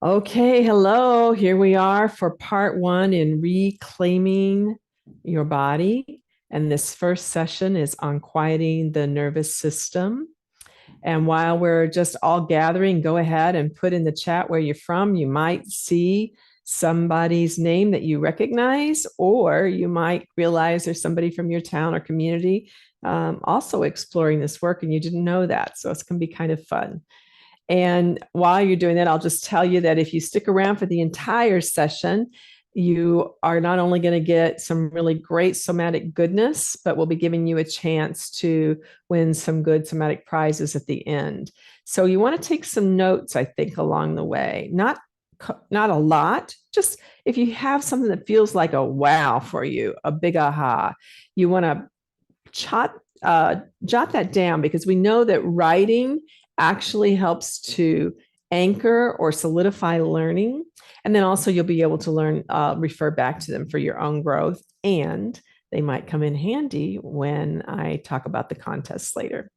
Okay, hello. Here we are for part one in reclaiming your body. And this first session is on quieting the nervous system. And while we're just all gathering, go ahead and put in the chat where you're from. You might see somebody's name that you recognize, or you might realize there's somebody from your town or community also exploring this work and you didn't know that. So it's going to be kind of fun. And while you're doing that, I'll just tell you that if you stick around for the entire session, you are not only going to get some really great somatic goodness, but we'll be giving you a chance to win some good somatic prizes at the end. So you want to take some notes, I think, along the way. Not a lot, just if you have something that feels like a wow for you, a big aha, you want to jot that down, because we know that writing actually helps to anchor or solidify learning. And then also you'll be able to learn, refer back to them for your own growth. And they might come in handy when I talk about the contests later.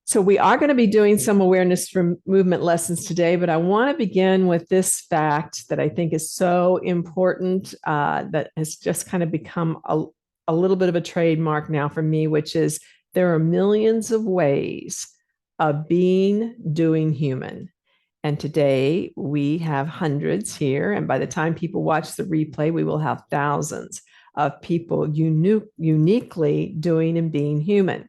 So we are going to be doing some awareness for movement lessons today, but I want to begin with this fact that I think is so important, that has just kind of become a little bit of a trademark now for me, which is there are millions of ways of being, doing human. And today we have hundreds here. And by the time people watch the replay, we will have thousands of people uniquely doing and being human.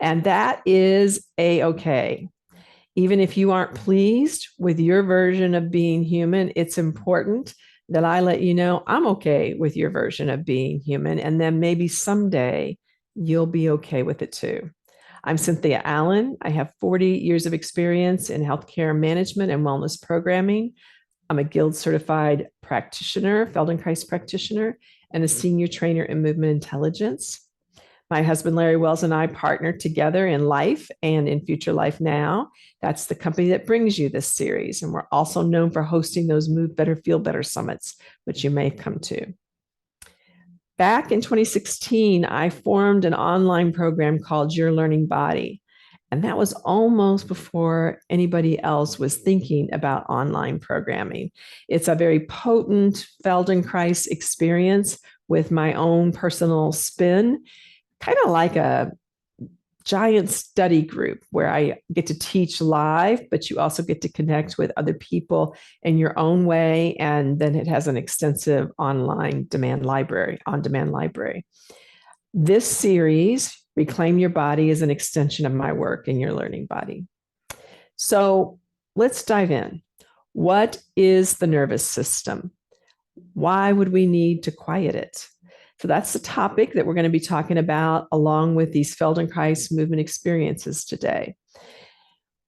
And that is a-okay. Even if you aren't pleased with your version of being human, it's important that I let you know I'm okay with your version of being human. And then maybe someday you'll be okay with it too. I'm Cynthia Allen. I have 40 years of experience in healthcare management and wellness programming. I'm a Guild certified practitioner, Feldenkrais practitioner, and a senior trainer in movement intelligence. My husband, Larry Wells, and I partner together in Life and in Future Life Now. That's the company that brings you this series. And we're also known for hosting those Move Better, Feel Better summits, which you may come to. Back in 2016, I formed an online program called Your Learning Body. And that was almost before anybody else was thinking about online programming. It's a very potent Feldenkrais experience with my own personal spin, kind of like a giant study group where I get to teach live, but you also get to connect with other people in your own way. And then it has an extensive online on-demand library. This series, Reclaim Your Body, is an extension of my work in Your Learning Body. So let's dive in. What is the nervous system? Why would we need to quiet it? So that's the topic that we're going to be talking about along with these Feldenkrais movement experiences today.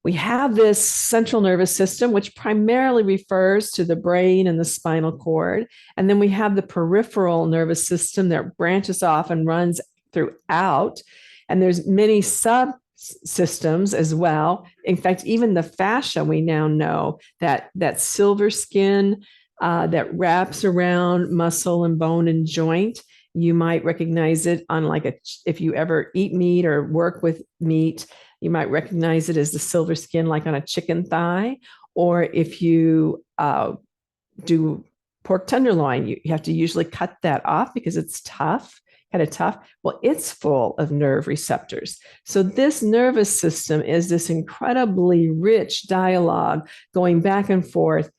We have this central nervous system, which primarily refers to the brain and the spinal cord. And then we have the peripheral nervous system that branches off and runs throughout. And there's many subsystems as well. In fact, even the fascia, we now know that silver skin that wraps around muscle and bone and joint. You might recognize it on if you ever eat meat or work with meat, you might recognize it as the silver skin, like on a chicken thigh. Or if you do pork tenderloin, you have to usually cut that off because it's tough, kind of tough. Well, it's full of nerve receptors. So this nervous system is this incredibly rich dialogue going back and forth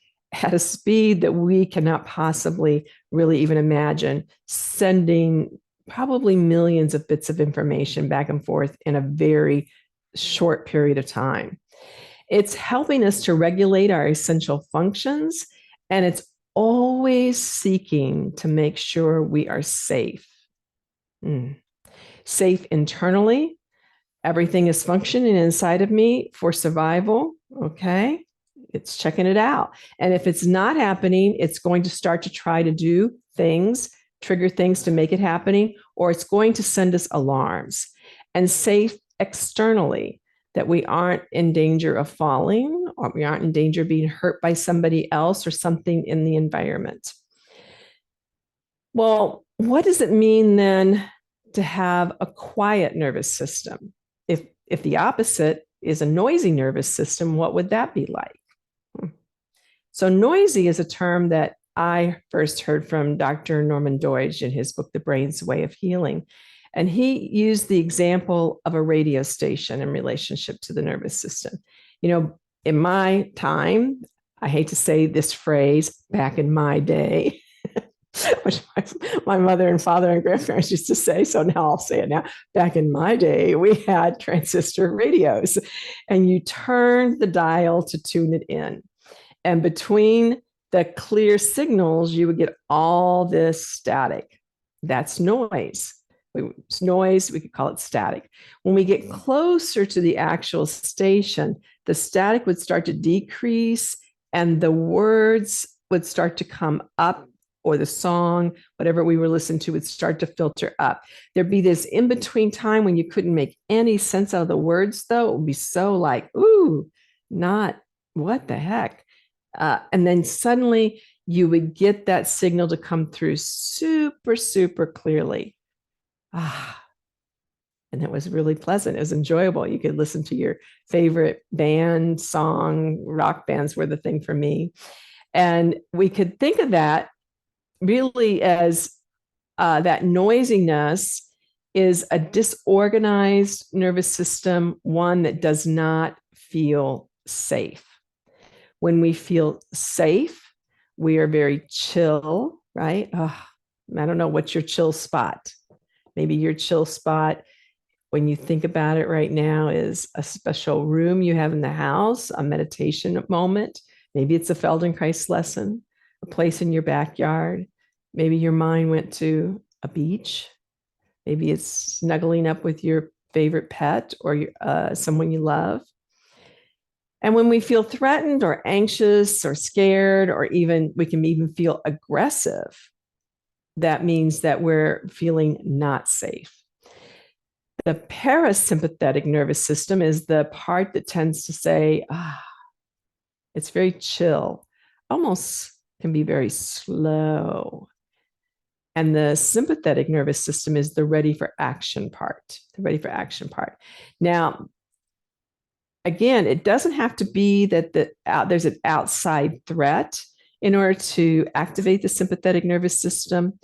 at a speed that we cannot possibly really even imagine, sending probably millions of bits of information back and forth in a very short period of time. It's helping us to regulate our essential functions, and it's always seeking to make sure we are safe. Safe internally. Everything is functioning inside of me for survival, okay? It's checking it out. And if it's not happening, it's going to start to try to do things, trigger things to make it happening, or it's going to send us alarms. And safe externally, that we aren't in danger of falling, or we aren't in danger of being hurt by somebody else or something in the environment. Well, what does it mean then to have a quiet nervous system? If the opposite is a noisy nervous system, what would that be like? So noisy is a term that I first heard from Dr. Norman Doidge in his book, The Brain's Way of Healing. And he used the example of a radio station in relationship to the nervous system. You know, in my time, I hate to say this phrase, back in my day, which my mother and father and grandparents used to say, so now I'll say it now. Back in my day, we had transistor radios, and you turned the dial to tune it in. And between the clear signals, you would get all this static. That's noise. It's noise, we could call it static. When we get closer to the actual station, the static would start to decrease and the words would start to come up, or the song, whatever we were listening to, would start to filter up. There'd be this in-between time when you couldn't make any sense out of the words, though. It would be so like, ooh, not what the heck. And then suddenly you would get that signal to come through super, super clearly. And it was really pleasant. It was enjoyable. You could listen to your favorite band, song, rock bands were the thing for me. And we could think of that really as that noisiness is a disorganized nervous system, one that does not feel safe. When we feel safe, we are very chill, right? I don't know, what's your chill spot? Maybe your chill spot, when you think about it right now, is a special room you have in the house, a meditation moment. Maybe it's a Feldenkrais lesson, a place in your backyard. Maybe your mind went to a beach. Maybe it's snuggling up with your favorite pet or someone you love. And when we feel threatened or anxious or scared, or even we can even feel aggressive, that means that we're feeling not safe. The parasympathetic nervous system is the part that tends to say, it's very chill, almost can be very slow. And the sympathetic nervous system is the ready for action part, the ready for action part. Now, again, it doesn't have to be that there's an outside threat in order to activate the sympathetic nervous system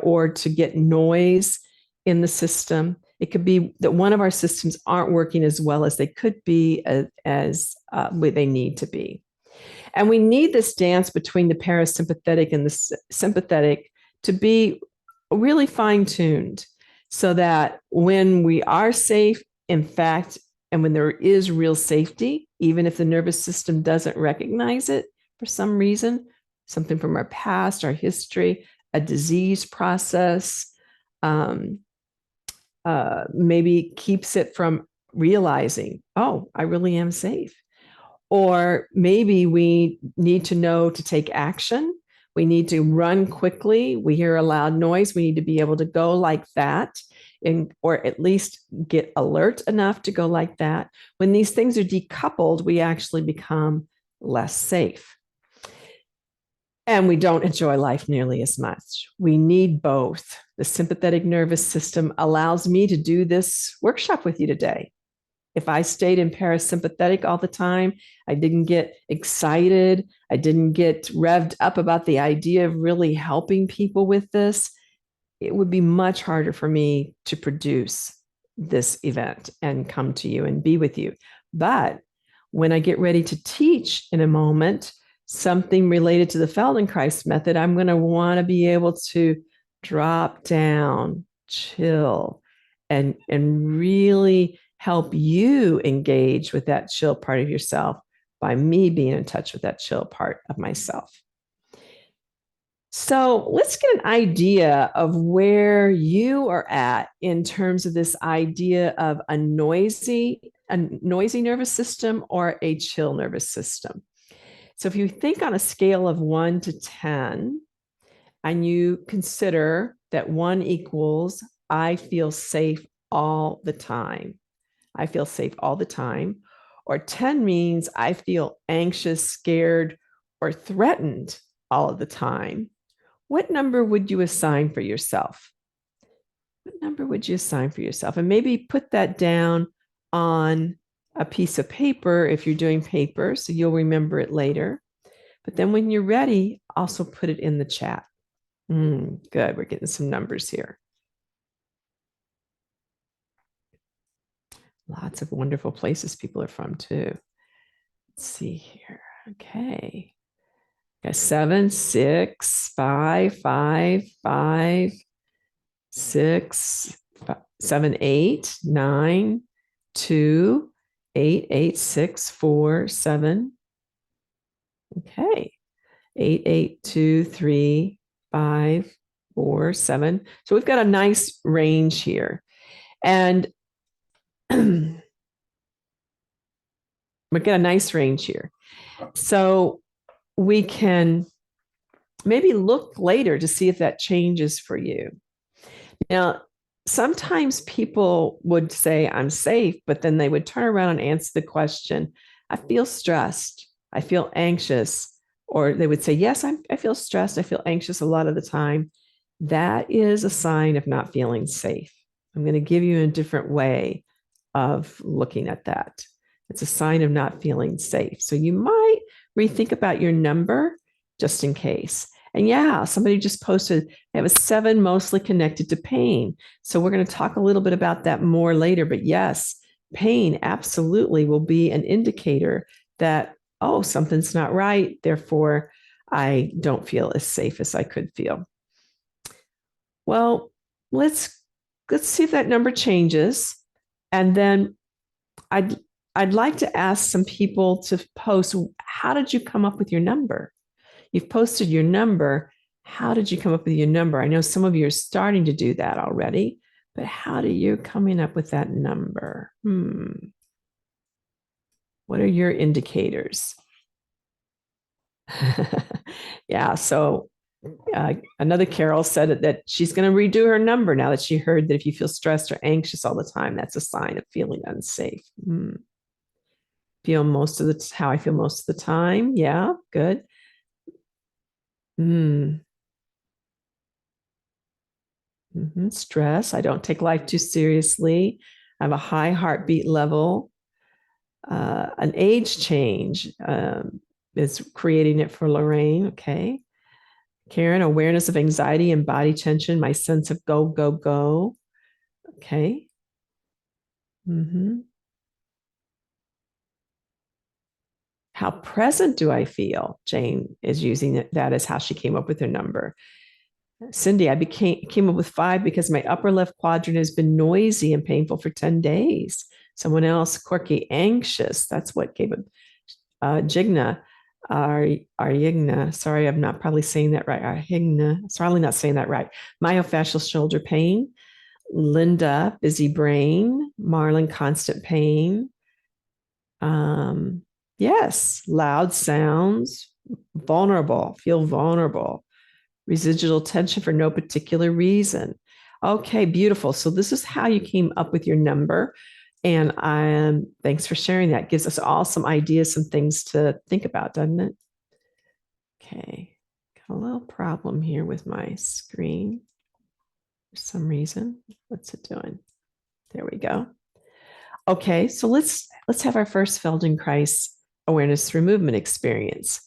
or to get noise in the system. It could be that one of our systems aren't working as well as they could be, as they need to be. And we need this dance between the parasympathetic and the sympathetic to be really fine-tuned, so that when we are safe, in fact, and when there is real safety, even if the nervous system doesn't recognize it for some reason, something from our past, our history, a disease process, maybe keeps it from realizing, oh, I really am safe. Or maybe we need to know to take action. We need to run quickly. We hear a loud noise. We need to be able to go like that, or at least get alert enough to go like that. When these things are decoupled, we actually become less safe. And we don't enjoy life nearly as much. We need both. The sympathetic nervous system allows me to do this workshop with you today. If I stayed in parasympathetic all the time, I didn't get excited, I didn't get revved up about the idea of really helping people with this, it would be much harder for me to produce this event and come to you and be with you. But when I get ready to teach in a moment something related to the Feldenkrais method, I'm going to want to be able to drop down, chill, and really help you engage with that chill part of yourself by me being in touch with that chill part of myself. So let's get an idea of where you are at in terms of this idea of a noisy nervous system or a chill nervous system. So if you think on a scale of 1 to 10, and you consider that 1 equals I feel safe all the time. I feel safe all the time. Or 10 means I feel anxious, scared, or threatened all of the time. What number would you assign for yourself? What number would you assign for yourself? And maybe put that down on a piece of paper if you're doing paper, so you'll remember it later. But then when you're ready, also put it in the chat. Good. We're getting some numbers here. Lots of wonderful places people are from too. Let's see here. Okay. Got 7, 6, 5, 5, 5, 6, 7, 8, 9, 2, 8, 8, 6, 4, 7. Okay. 8, 8, 2, 3, 5, 4, 7. So we've got a nice range here. And we've got a nice range here. So we can maybe look later to see if that changes for you. Now, sometimes people would say, I'm safe, but then they would turn around and answer the question, I feel stressed, I feel anxious, or they would say, yes, I feel stressed, I feel anxious a lot of the time. That is a sign of not feeling safe. I'm going to give you a different way of looking at that. It's a sign of not feeling safe. So you might rethink about your number just in case. And yeah, somebody just posted, they have a 7 mostly connected to pain. So we're going to talk a little bit about that more later. But yes, pain absolutely will be an indicator that, oh, something's not right. Therefore, I don't feel as safe as I could feel. Well, let's see if that number changes. And then I'd like to ask some people to post, how did you come up with your number? You've posted your number. How did you come up with your number? I know some of you are starting to do that already, but how do you coming up with that number? What are your indicators? Yeah, so another Carol said that she's going to redo her number now that she heard that if you feel stressed or anxious all the time, that's a sign of feeling unsafe. Feel most of the how I feel most of the time. Yeah, good. Stress. I don't take life too seriously. I have a high heartbeat level. An age change is creating it for Lorraine. Okay. Karen, awareness of anxiety and body tension, my sense of go, go, go. Okay. How present do I feel? Jane is using that as how she came up with her number. Cindy, I came up with 5 because my upper left quadrant has been noisy and painful for 10 days. Someone else, quirky, anxious. That's what gave it. Jigna, 𝐼𝐢𝐴𝐷. Sorry, I'm not probably saying that right. 𝐼𝐢𝐴𝐷. Sorry, not saying that right. Myofascial shoulder pain. Linda, busy brain. Marlon, constant pain. Yes, loud sounds. Vulnerable, feel vulnerable. Residual tension for no particular reason. Okay, beautiful. So this is how you came up with your number. And thanks for sharing that. Gives us all some ideas, some things to think about, doesn't it? Okay, got a little problem here with my screen for some reason. What's it doing? There we go. Okay, so let's have our first Feldenkrais Awareness Through Movement experience.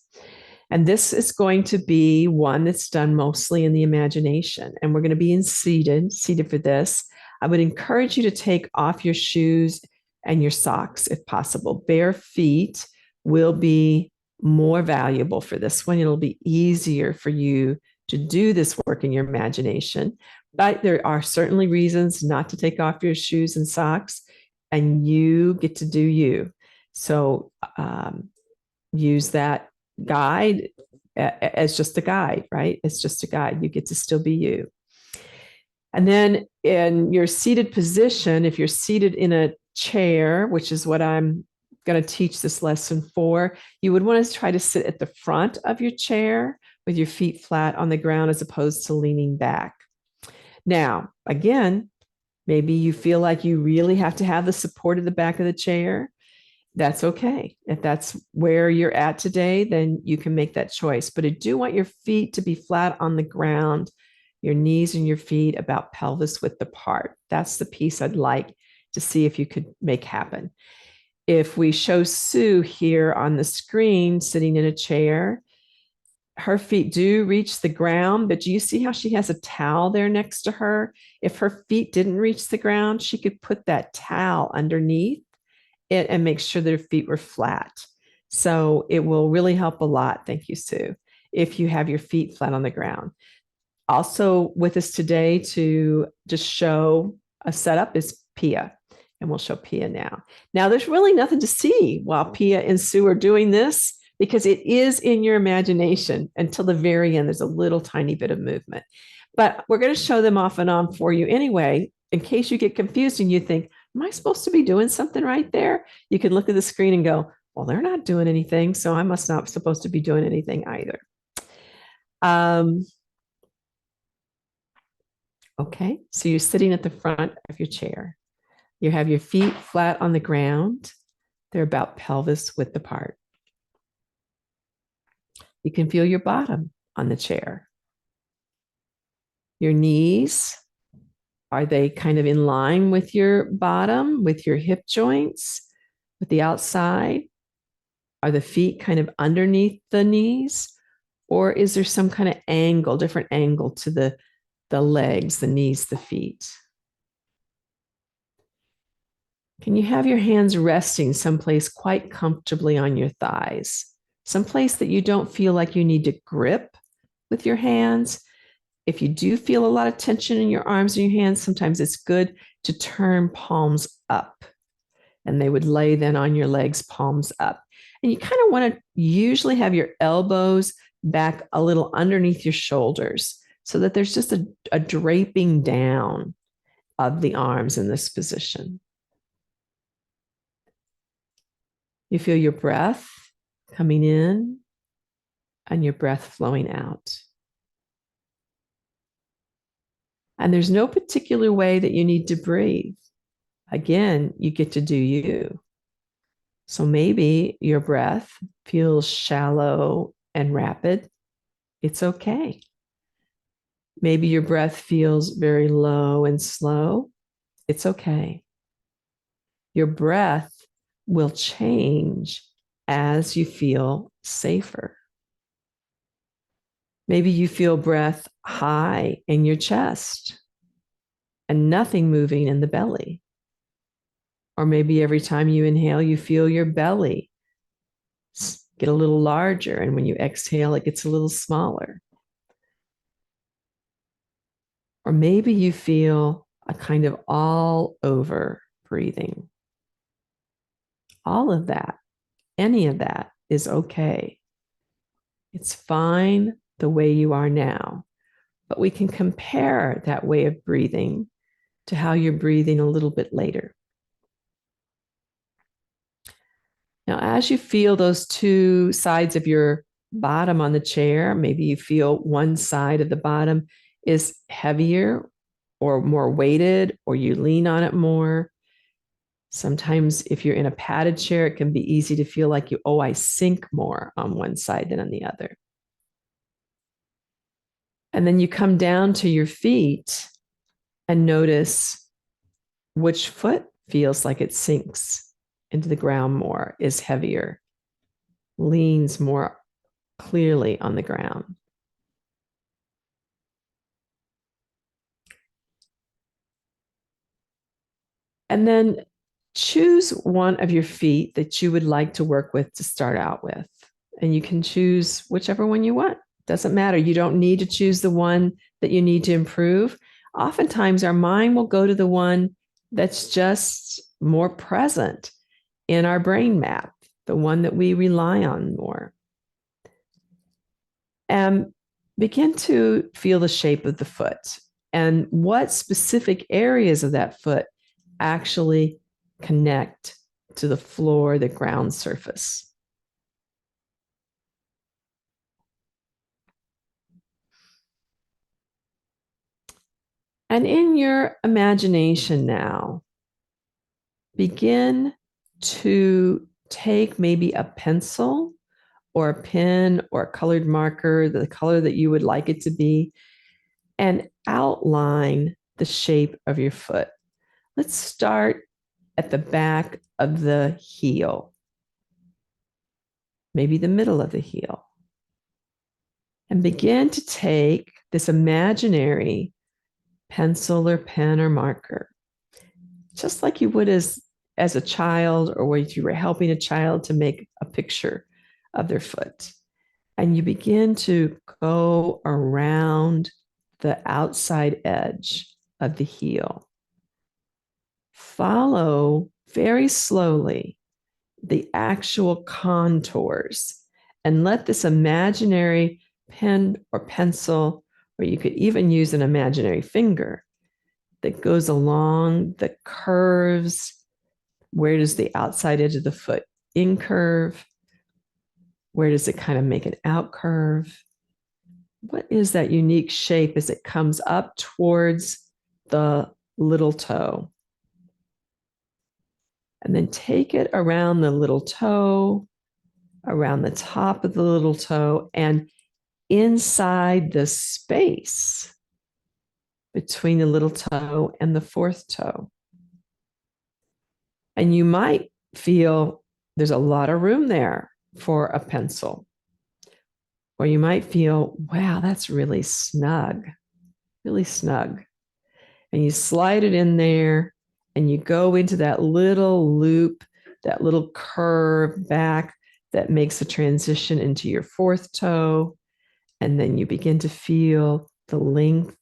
And this is going to be one that's done mostly in the imagination. And we're going to be seated for this. I would encourage you to take off your shoes and your socks if possible. Bare feet will be more valuable for this one. It'll be easier for you to do this work in your imagination. But there are certainly reasons not to take off your shoes and socks, and you get to do you. So use that guide as just a guide, right? It's just a guide. You get to still be you. And then in your seated position, if you're seated in a chair, which is what I'm going to teach this lesson for, you would want to try to sit at the front of your chair with your feet flat on the ground as opposed to leaning back. Now, again, maybe you feel like you really have to have the support of the back of the chair. That's okay. If that's where you're at today, then you can make that choice. But I do want your feet to be flat on the ground, your knees and your feet about pelvis width apart. That's the piece I'd like to see if you could make happen. If we show Sue here on the screen sitting in a chair, her feet do reach the ground, but do you see how she has a towel there next to her? If her feet didn't reach the ground, she could put that towel underneath it and make sure that her feet were flat. So it will really help a lot. Thank you, Sue. If you have your feet flat on the ground. Also with us today to just show a setup is Pia, and we'll show Pia now. Now there's really nothing to see while Pia and Sue are doing this because it is in your imagination until the very end. There's a little tiny bit of movement, but we're going to show them off and on for you anyway, in case you get confused and you think, am I supposed to be doing something right there? You can look at the screen and go, well, they're not doing anything, so I must not supposed to be doing anything either. Okay, so you're sitting at the front of your chair. You have your feet flat on the ground. They're about pelvis width apart. You can feel your bottom on the chair. Your knees, are they kind of in line with your bottom, with your hip joints, with the outside? Are the feet kind of underneath the knees? Or is there some kind of angle, different angle to the legs, the knees, the feet? Can you have your hands resting someplace quite comfortably on your thighs? Someplace that you don't feel like you need to grip with your hands. If you do feel a lot of tension in your arms and your hands, sometimes it's good to turn palms up. And they would lay then on your legs, palms up. And you kind of want to usually have your elbows back a little underneath your shoulders so that there's just a draping down of the arms in this position. You feel your breath coming in and your breath flowing out. And there's no particular way that you need to breathe. Again, you get to do you. So maybe your breath feels shallow and rapid. It's okay. Maybe your breath feels very low and slow. It's okay. Your breath will change as you feel safer. Maybe you feel breath high in your chest and nothing moving in the belly. Or maybe every time you inhale, you feel your belly get a little larger. And when you exhale, it gets a little smaller. Or maybe you feel a kind of all over breathing. All of that, any of that is okay. It's fine the way you are now, but we can compare that way of breathing to how you're breathing a little bit later. Now, as you feel those two sides of your bottom on the chair, maybe you feel one side of the bottom is heavier or more weighted, or you lean on it more. Sometimes if you're in a padded chair, it can be easy to feel like I sink more on one side than on the other. And then you come down to your feet and notice which foot feels like it sinks into the ground more, is heavier, leans more clearly on the ground. And then choose one of your feet that you would like to work with to start out with. And you can choose whichever one you want. Doesn't matter. You don't need to choose the one that you need to improve. Oftentimes, our mind will go to the one that's just more present in our brain map, the one that we rely on more. And begin to feel the shape of the foot and what specific areas of that foot actually connect to the floor, the ground surface. And in your imagination now, begin to take maybe a pencil or a pen or a colored marker, the color that you would like it to be, and outline the shape of your foot. Let's start at the back of the heel, maybe the middle of the heel. and begin to take this imaginary pencil or pen or marker, just like you would as a child, or when you were helping a child to make a picture of their foot. And you begin to go around the outside edge of the heel. Follow very slowly the actual contours and let this imaginary pen or pencil, or you could even use an imaginary finger that goes along the curves. Where does the outside edge of the foot incurve? Where does it kind of make an out curve? What is that unique shape as it comes up towards the little toe? And then take it around the little toe, around the top of the little toe, and inside the space between the little toe and the fourth toe. And you might feel there's a lot of room there for a pencil. Or you might feel, wow, that's really snug, really snug. And you slide it in there and you go into that little loop, that little curve back that makes a transition into your fourth toe. And then you begin to feel the length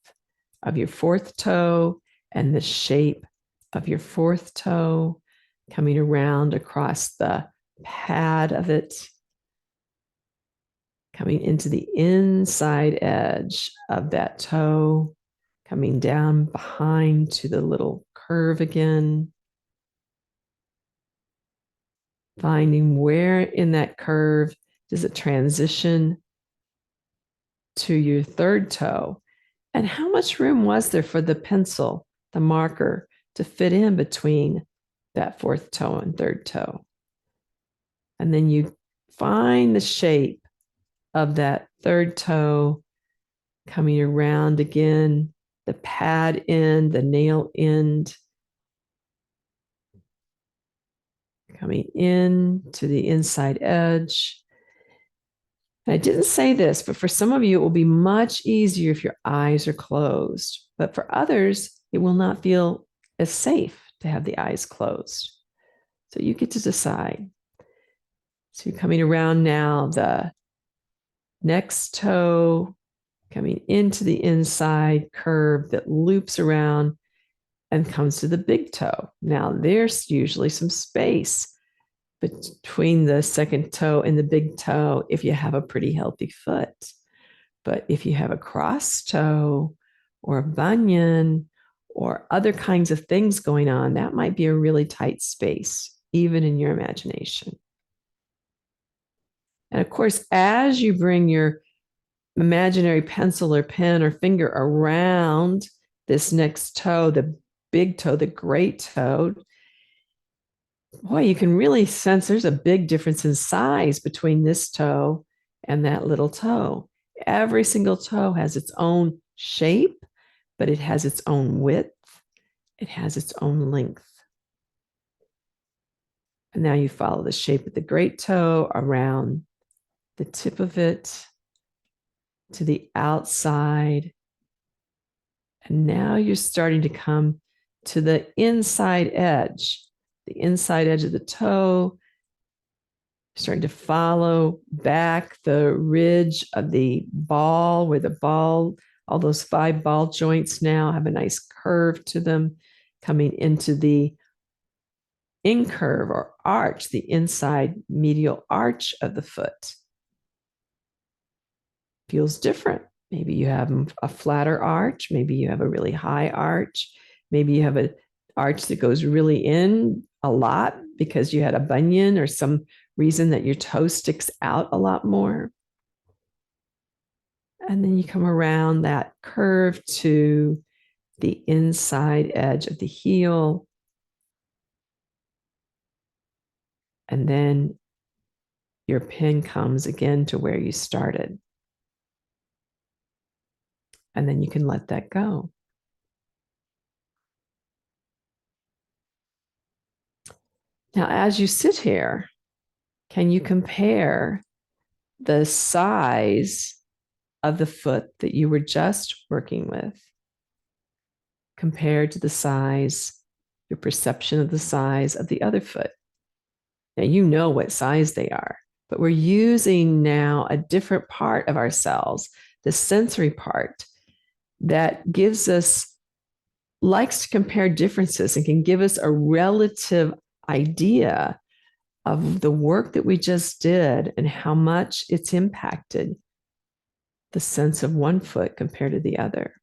of your fourth toe and the shape of your fourth toe coming around across the pad of it, coming into the inside edge of that toe, coming down behind to the little curve again, finding where in that curve does it transition to your third toe, and how much room was there for the pencil, the marker, to fit in between that fourth toe and third toe. And then you find the shape of that third toe coming around again, the pad end, the nail end, coming in to the inside edge. And I didn't say this, but for some of you, it will be much easier if your eyes are closed. But for others, it will not feel as safe to have the eyes closed. So you get to decide. So you're coming around now, the next toe, coming into the inside curve that loops around and comes to the big toe. Now, there's usually some space between the second toe and the big toe if you have a pretty healthy foot. But if you have a cross toe or a bunion or other kinds of things going on, that might be a really tight space, even in your imagination. And of course, as you bring your imaginary pencil or pen or finger around this next toe, the big toe, the great toe, boy, you can really sense there's a big difference in size between this toe and that little toe. Every single toe has its own shape, but it has its own width. It has its own length. And now you follow the shape of the great toe around the tip of it to the outside. And now you're starting to come to the inside edge of the toe, starting to follow back the ridge of the ball, where the ball, all those 5 ball joints now have a nice curve to them, coming into the incurve or arch, the inside medial arch of the foot. Feels different. Maybe you have a flatter arch. Maybe you have a really high arch. Maybe you have an arch that goes really in a lot because you had a bunion or some reason that your toe sticks out a lot more. And then you come around that curve to the inside edge of the heel. And then your pin comes again to where you started. And then you can let that go. Now, as you sit here, can you compare the size of the foot that you were just working with compared to the size, your perception of the size of the other foot. Now, you know what size they are, but we're using now a different part of ourselves, the sensory part that gives us, likes to compare differences and can give us a relative idea of the work that we just did and how much it's impacted the sense of one foot compared to the other.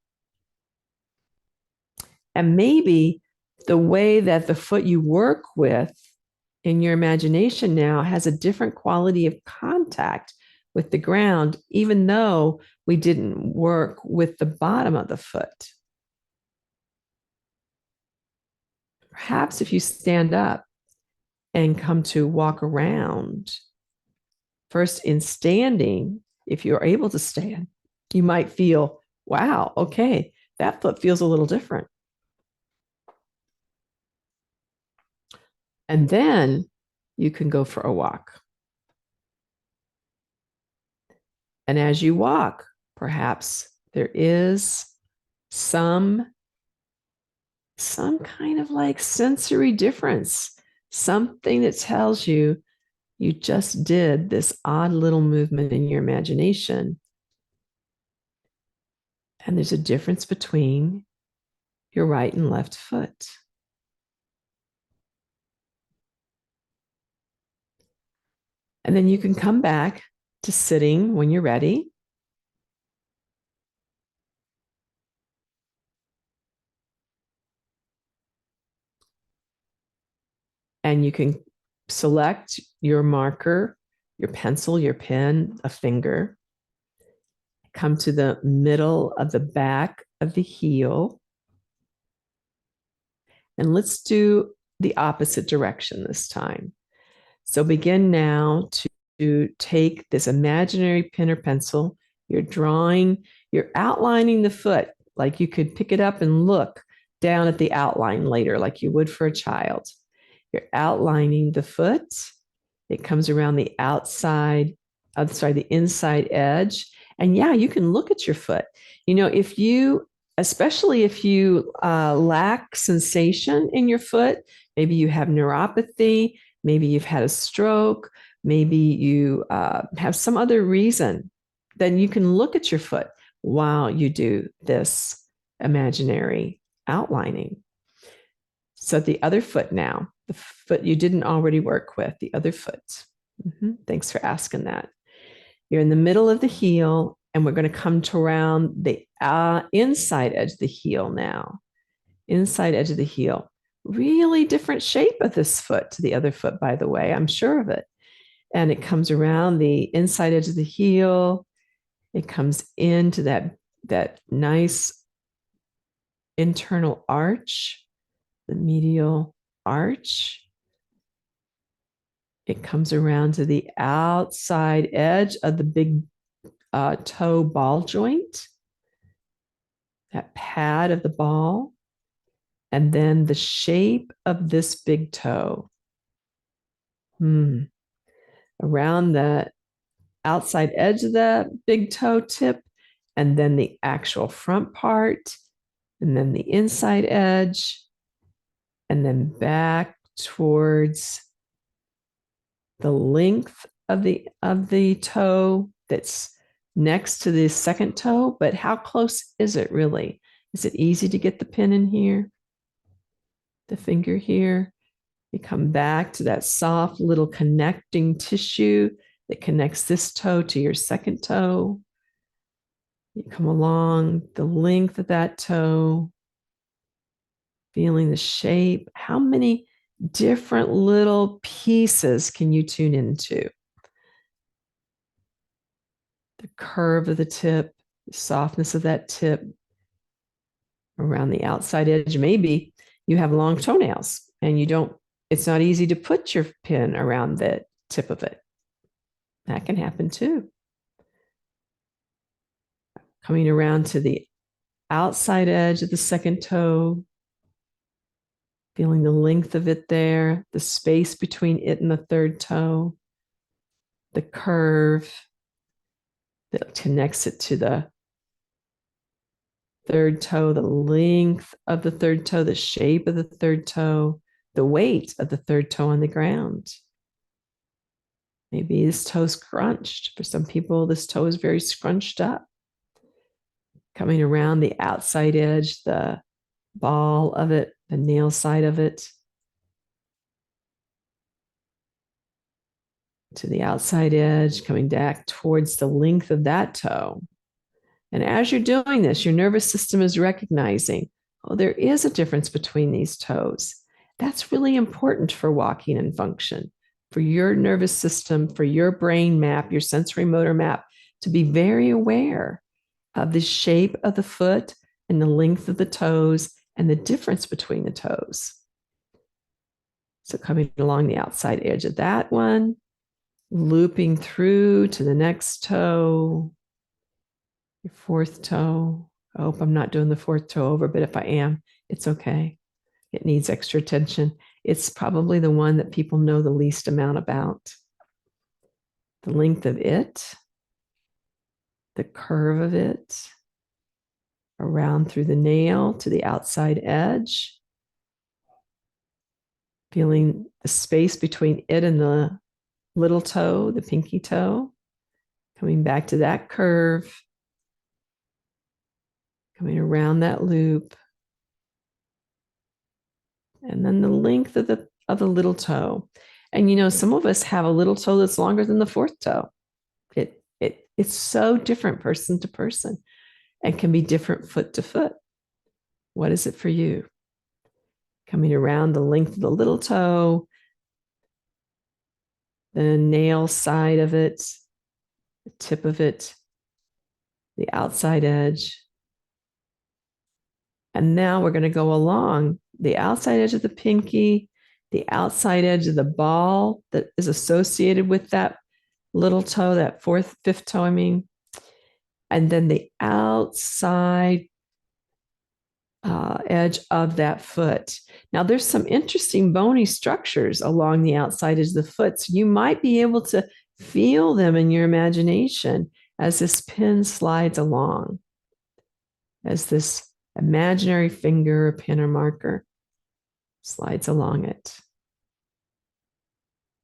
And maybe the way that the foot you work with in your imagination now has a different quality of contact with the ground, even though we didn't work with the bottom of the foot. Perhaps if you stand up and come to walk around, first in standing, if you're able to stand, you might feel, wow, okay, that foot feels a little different. And then you can go for a walk. And as you walk, perhaps there is some kind of like sensory difference, something that tells you you just did this odd little movement in your imagination. And there's a difference between your right and left foot. And then you can come back to sitting when you're ready. And you can select your marker, your pencil, your pen, a finger. Come to the middle of the back of the heel. And let's do the opposite direction this time. So begin now to take this imaginary pen or pencil. You're drawing, you're outlining the foot, like you could pick it up and look down at the outline later, like you would for a child. You're outlining the foot. It comes around the outside, the inside edge. And yeah, you can look at your foot. You know, if you, especially if you lack sensation in your foot, maybe you have neuropathy, maybe you've had a stroke, maybe you have some other reason, then you can look at your foot while you do this imaginary outlining. So the other foot now, the foot you didn't already work with, the other foot. Thanks for asking that. You're in the middle of the heel, and we're going to come to around the inside edge of the heel now. Inside edge of the heel. Really different shape of this foot to the other foot, by the way. I'm sure of it. And it comes around the inside edge of the heel. It comes into that nice internal arch, the medial arch. It comes around to the outside edge of the big toe ball joint, that pad of the ball, and then the shape of this big toe. Around the outside edge of the big toe tip, and then the actual front part, and then the inside edge, and then back towards the length of the toe that's next to the second toe. But how close is it really? Is it easy to get the pin in here? The finger here? You come back to that soft little connecting tissue that connects this toe to your second toe. You come along the length of that toe, feeling the shape. How many different little pieces can you tune into? The curve of the tip, the softness of that tip around the outside edge. Maybe you have long toenails and it's not easy to put your pin around the tip of it. That can happen too. Coming around to the outside edge of the second toe, feeling the length of it there, the space between it and the third toe, the curve, that connects it to the third toe, the length of the third toe, the shape of the third toe, the weight of the third toe on the ground. Maybe this toe is scrunched. For some people, this toe is very scrunched up. Coming around the outside edge, the ball of it, the nail side of it, to the outside edge, coming back towards the length of that toe. And as you're doing this, your nervous system is recognizing, oh, there is a difference between these toes. That's really important for walking and function, for your nervous system, for your brain map, your sensory motor map, to be very aware of the shape of the foot and the length of the toes and the difference between the toes. So coming along the outside edge of that one, looping through to the next toe, your fourth toe. I hope I'm not doing the fourth toe over, but if I am, it's okay. It needs extra attention. It's probably the one that people know the least amount about. The length of it, the curve of it, around through the nail to the outside edge, feeling the space between it and the little toe, the pinky toe, coming back to that curve, coming around that loop, and then the length of the little toe. And you know, some of us have a little toe that's longer than the fourth toe. It's so different person to person and can be different foot to foot. What is it for you? Coming around the length of the little toe, the nail side of it, the tip of it, the outside edge. And now we're going to go along the outside edge of the pinky, the outside edge of the ball that is associated with that little toe, that fifth toe, and then the outside edge of that foot. Now, there's some interesting bony structures along the outside edge of the foot. So you might be able to feel them in your imagination as this pin slides along, as this imaginary finger, pin, or marker slides along it.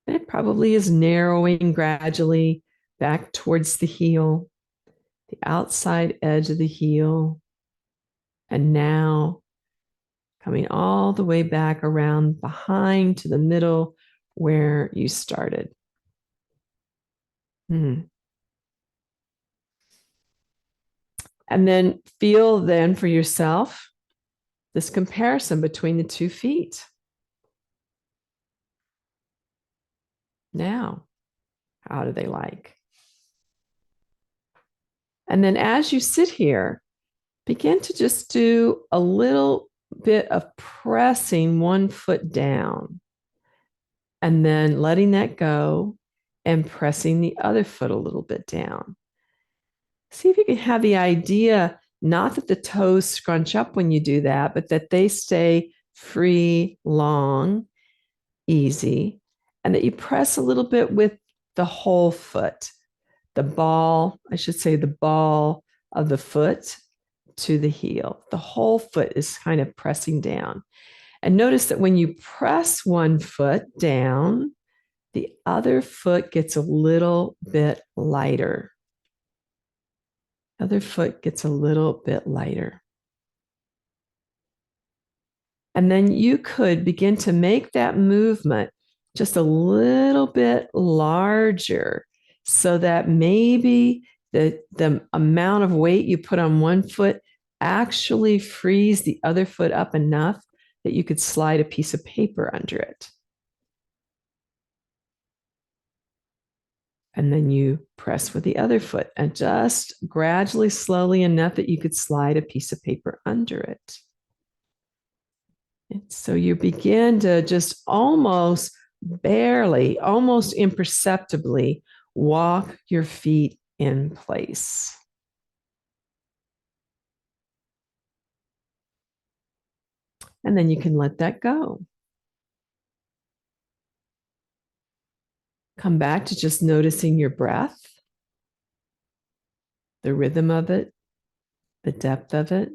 And it probably is narrowing gradually back towards the heel, the outside edge of the heel. And now coming all the way back around behind to the middle where you started. And then feel then for yourself this comparison between the 2 feet. Now, how do they like? And then as you sit here, begin to just do a little bit of pressing one foot down and then letting that go and pressing the other foot a little bit down. See if you can have the idea, not that the toes scrunch up when you do that, but that they stay free, long, easy, and that you press a little bit with the whole foot, the ball, I should say the ball of the foot to the heel. The whole foot is kind of pressing down. And notice that when you press one foot down, the other foot gets a little bit lighter. Other foot gets a little bit lighter. And then you could begin to make that movement just a little bit larger so that maybe the amount of weight you put on one foot actually frees the other foot up enough that you could slide a piece of paper under it. And then you press with the other foot and just gradually, slowly enough that you could slide a piece of paper under it. And so you begin to just almost barely, almost imperceptibly walk your feet in place. And then you can let that go. Come back to just noticing your breath. the rhythm of it, the depth of it?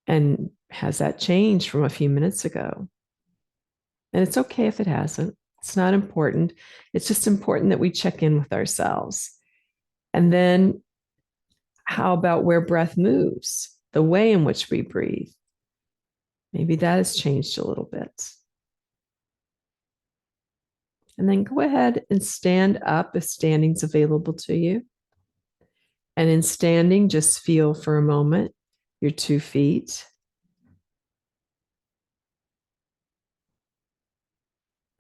And has that changed from a few minutes ago? And it's okay if it hasn't. It's not important. It's just important that we check in with ourselves. And then how about where breath moves, the way in which we breathe? Maybe that has changed a little bit. And then go ahead and stand up if standing's available to you. And in standing, just feel for a moment your 2 feet.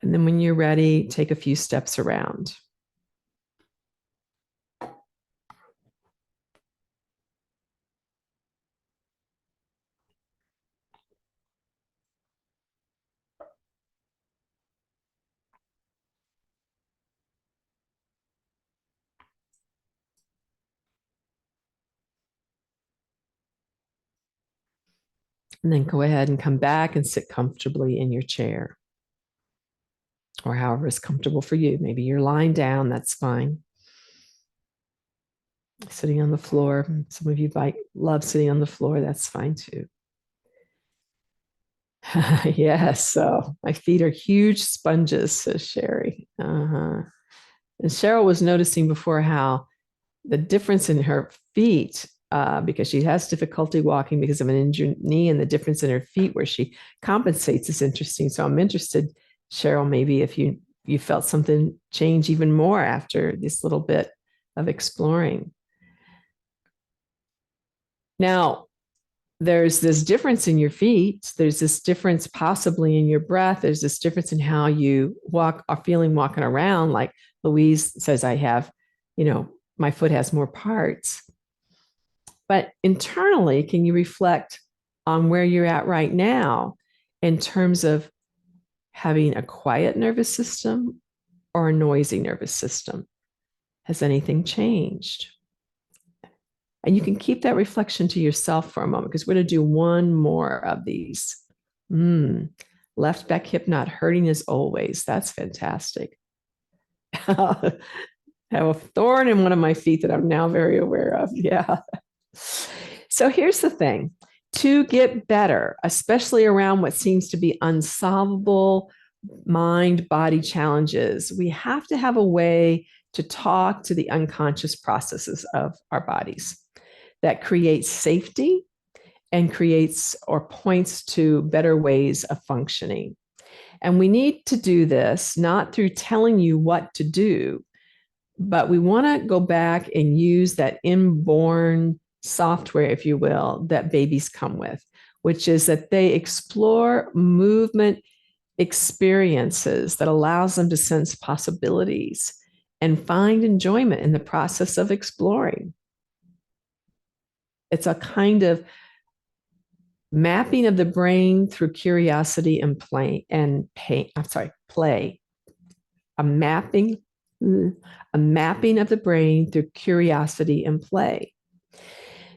And then when you're ready, take a few steps around. And then go ahead and come back and sit comfortably in your chair, or however is comfortable for you. Maybe you're lying down, that's fine. Sitting on the floor. Some of you might love sitting on the floor, that's fine too. Yes, so my feet are huge sponges, says Sherry. And Cheryl was noticing before how the difference in her feet, because she has difficulty walking because of an injured knee, and the difference in her feet where she compensates is interesting. So I'm interested, Cheryl, maybe if you felt something change even more after this little bit of exploring. Now, there's this difference in your feet. There's this difference possibly in your breath. There's this difference in how you walk, are feeling walking around. Like Louise says, I have, my foot has more parts. But internally, can you reflect on where you're at right now in terms of having a quiet nervous system or a noisy nervous system? Has anything changed? And you can keep that reflection to yourself for a moment, because we're going to do one more of these. Left back hip not hurting as always. That's fantastic. I have a thorn in one of my feet that I'm now very aware of. Yeah. So here's the thing. To get better, especially around what seems to be unsolvable mind-body challenges, we have to have a way to talk to the unconscious processes of our bodies that creates safety and creates or points to better ways of functioning. And we need to do this not through telling you what to do, but we want to go back and use that inborn software, if you will, that babies come with, which is that they explore movement experiences that allows them to sense possibilities and find enjoyment in the process of exploring. It's a kind of mapping of the brain through curiosity and play. A mapping of the brain through curiosity and play.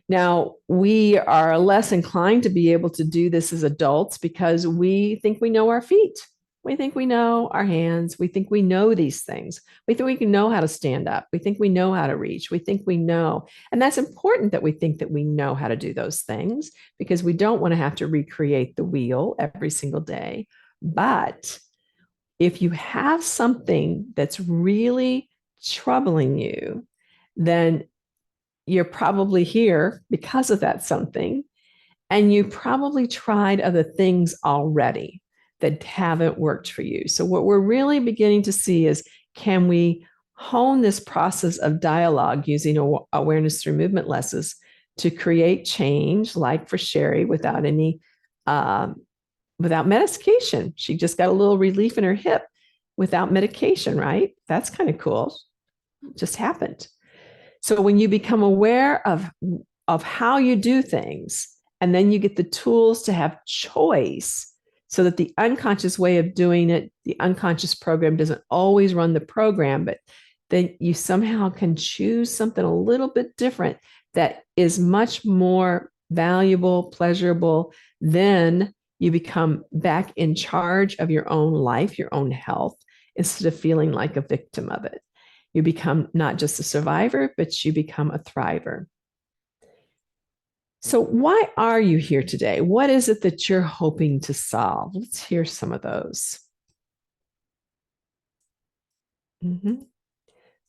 Now, we are less inclined to be able to do this as adults because we think we know our feet. We think we know our hands. We think we know these things. We think we can know how to stand up. We think we know how to reach. We think we know. And that's important that we think that we know how to do those things, because we don't want to have to recreate the wheel every single day. But if you have something that's really troubling you, then you're probably here because of that something. And you probably tried other things already that haven't worked for you. So what we're really beginning to see is, can we hone this process of dialogue using awareness through movement lessons to create change, like for Sherry, without medication. She just got a little relief in her hip without medication, right? That's kind of cool. It just happened. So when you become aware of how you do things, and then you get the tools to have choice, so that the unconscious way of doing it, the unconscious program doesn't always run the program, but then you somehow can choose something a little bit different that is much more valuable, pleasurable. Then you become back in charge of your own life, your own health, instead of feeling like a victim of it. You become not just a survivor, but you become a thriver. So, why are you here today? What is it that you're hoping to solve? Let's hear some of those.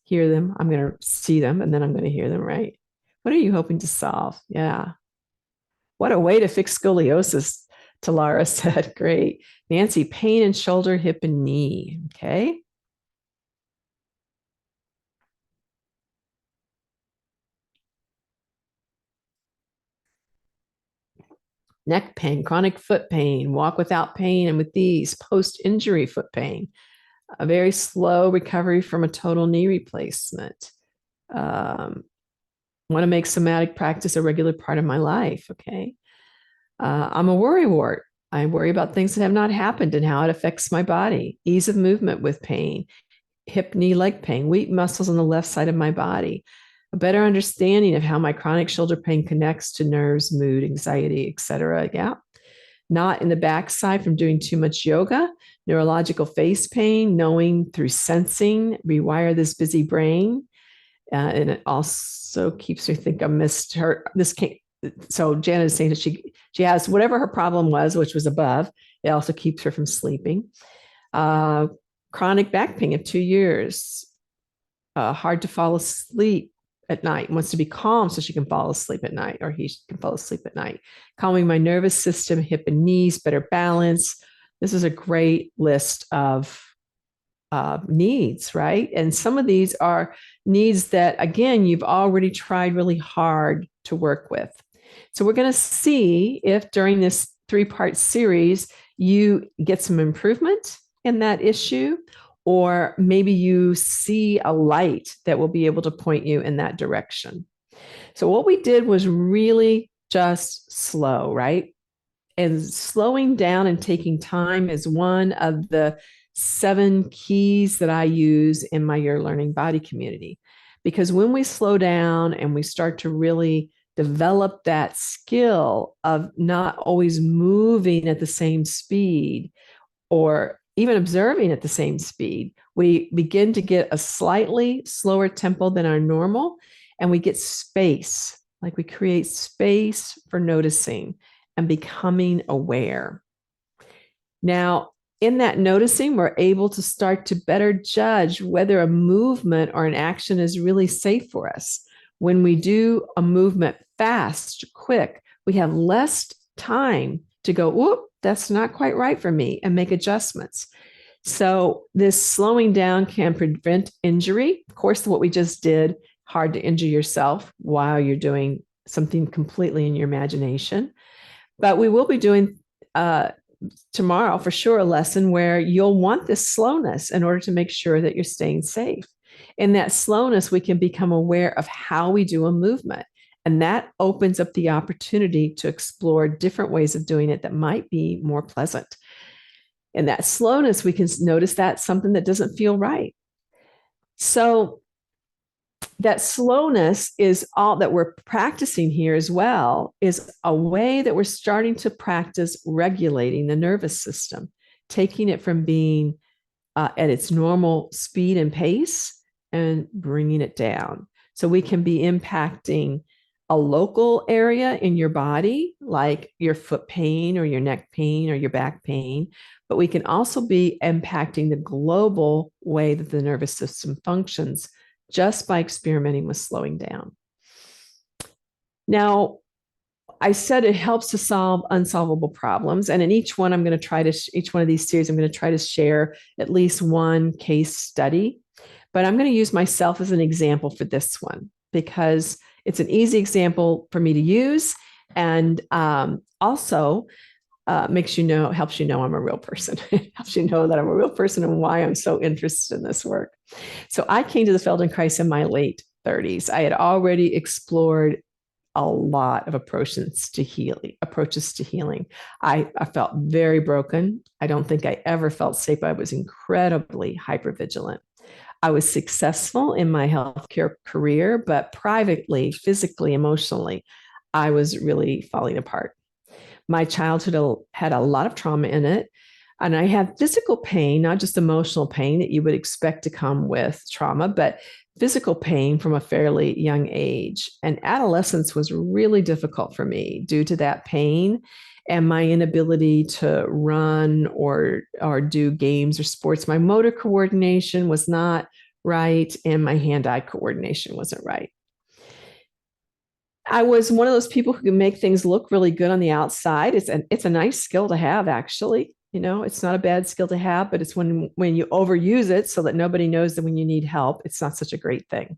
Hear them. I'm going to see them and then I'm going to hear them, right? What are you hoping to solve? Yeah. What a way to fix scoliosis, Talara said. Great. Nancy, pain in shoulder, hip, and knee. Okay. Neck pain, chronic foot pain, walk without pain and with ease, post-injury foot pain, a very slow recovery from a total knee replacement. Want to make somatic practice a regular part of my life. Okay. I'm a worrywart. I worry about things that have not happened and how it affects my body. Ease of movement with pain, hip, knee, leg pain, weak muscles on the left side of my body, a better understanding of how my chronic shoulder pain connects to nerves, mood, anxiety, etc. Yeah. Not in the backside from doing too much yoga, neurological face pain, knowing through sensing, rewire this busy brain. And it also keeps me think I missed her. This came. So Janet is saying that she has whatever her problem was, which was above. It also keeps her from sleeping. Chronic back pain of 2 years. Hard to fall asleep at night. Wants to be calm so she can fall asleep at night, or he can fall asleep at night. Calming my nervous system, hip and knees, better balance. This is a great list of needs, right? And some of these are needs that, again, you've already tried really hard to work with. So we're going to see if during this 3-part series, you get some improvement in that issue, or maybe you see a light that will be able to point you in that direction. So what we did was really just slow, right? And slowing down and taking time is one of the 7 keys that I use in my Your Learning Body community. Because when we slow down and we start to really develop that skill of not always moving at the same speed or even observing at the same speed, we begin to get a slightly slower tempo than our normal, and we get space, like we create space for noticing and becoming aware. Now, in that noticing, we're able to start to better judge whether a movement or an action is really safe for us. When we do a movement fast, quick, we have less time to go, whoop, that's not quite right for me, and make adjustments. So this slowing down can prevent injury. Of course, what we just did, hard to injure yourself while you're doing something completely in your imagination. But we will be doing tomorrow for sure a lesson where you'll want this slowness in order to make sure that you're staying safe. In that slowness, we can become aware of how we do a movement. And that opens up the opportunity to explore different ways of doing it that might be more pleasant. In that slowness, we can notice that something that doesn't feel right. So that slowness is all that we're practicing here as well, is a way that we're starting to practice regulating the nervous system, taking it from being at its normal speed and pace and bringing it down. So we can be impacting a local area in your body, like your foot pain or your neck pain or your back pain, but we can also be impacting the global way that the nervous system functions just by experimenting with slowing down. Now, I said it helps to solve unsolvable problems. And in each one, each one of these series, I'm going to try to share at least one case study. But I'm going to use myself as an example for this one because it's an easy example for me to use. And also helps you know I'm a real person. It helps you know that I'm a real person and why I'm so interested in this work. So I came to the Feldenkrais in my late 30s. I had already explored a lot of approaches to healing. I felt very broken. I don't think I ever felt safe. I was incredibly hypervigilant. I was successful in my healthcare career, but privately, physically, emotionally, I was really falling apart. My childhood had a lot of trauma in it. And I had physical pain, not just emotional pain that you would expect to come with trauma, but physical pain from a fairly young age. And adolescence was really difficult for me due to that pain and my inability to run or do games or sports. My motor coordination was not right, and my hand-eye coordination wasn't right. I was one of those people who can make things look really good on the outside. It's a nice skill to have, actually. You know, it's not a bad skill to have, but it's when you overuse it so that nobody knows that when you need help, it's not such a great thing.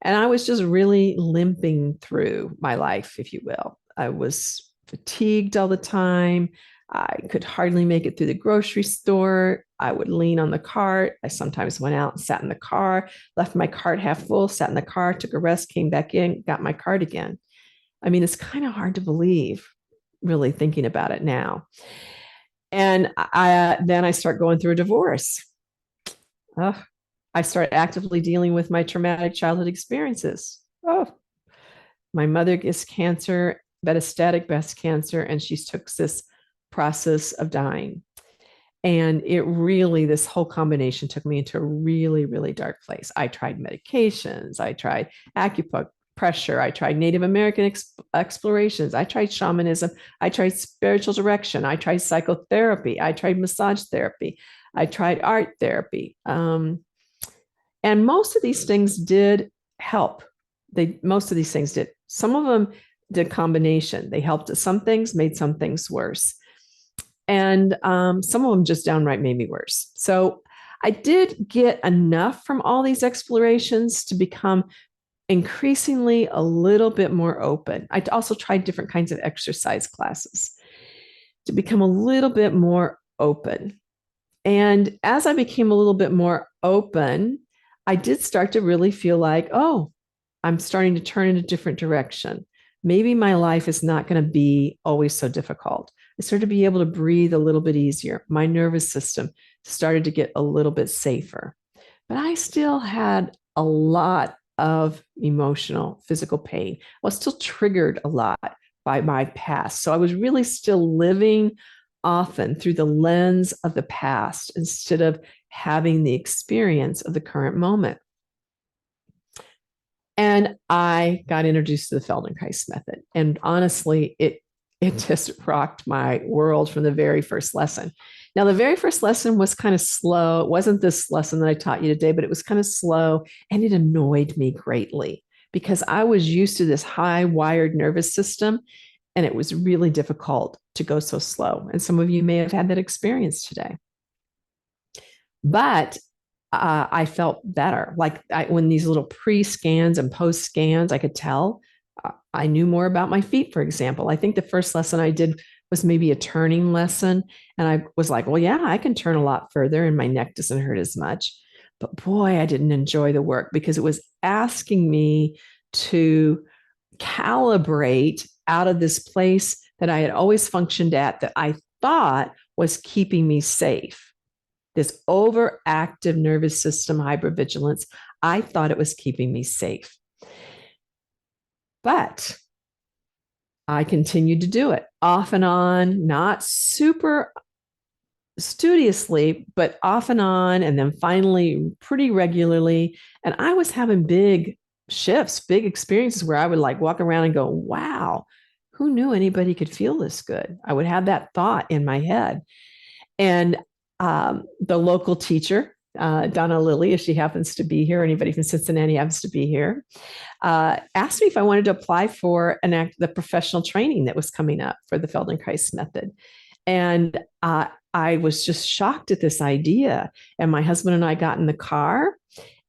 And I was just really limping through my life, if you will. I was fatigued all the time. I could hardly make it through the grocery store. I would lean on the cart. I sometimes went out and sat in the car, left my cart half full, sat in the car, took a rest, came back in, got my cart again. I mean, it's kind of hard to believe, really thinking about it now. And then I start going through a divorce. I start actively dealing with my traumatic childhood experiences. My mother gets cancer, metastatic breast cancer, and she took this process of dying. And this whole combination took me into a really, really dark place. I tried medications, I tried acupressure, I tried Native American explorations, I tried shamanism, I tried spiritual direction, I tried psychotherapy, I tried massage therapy, I tried art therapy. And most of these things did help. Most of these things did. Some of them did combination. They helped some things, made some things worse. And some of them just downright made me worse. So I did get enough from all these explorations to become increasingly a little bit more open. I also tried different kinds of exercise classes to become a little bit more open. And as I became a little bit more open, I did start to really feel like, oh, I'm starting to turn in a different direction. Maybe my life is not going to be always so difficult. I started to be able to breathe a little bit easier. My nervous system started to get a little bit safer. But I still had a lot of emotional, physical pain. I was still triggered a lot by my past. So I was really still living often through the lens of the past instead of having the experience of the current moment. And I got introduced to the Feldenkrais method. And honestly, it just rocked my world from the very first lesson. Now, the very first lesson was kind of slow. It wasn't this lesson that I taught you today, but it was kind of slow, and it annoyed me greatly because I was used to this high wired nervous system, and it was really difficult to go so slow. And some of you may have had that experience today. But I felt better. Like when these little pre-scans and post-scans, I could tell I knew more about my feet, for example. I think the first lesson I did was maybe a turning lesson. And I was like, well, yeah, I can turn a lot further and my neck doesn't hurt as much. But boy, I didn't enjoy the work because it was asking me to calibrate out of this place that I had always functioned at that I thought was keeping me safe. This overactive nervous system hypervigilance, I thought it was keeping me safe. But I continued to do it off and on, not super studiously, but off and on, and then finally pretty regularly. And I was having big shifts, big experiences where I would like walk around and go, wow, who knew anybody could feel this good? I would have that thought in my head. And the local teacher, Donna Lilly, if she happens to be here, anybody from Cincinnati happens to be here, asked me if I wanted to apply for the professional training that was coming up for the Feldenkrais method. And I was just shocked at this idea. And my husband and I got in the car.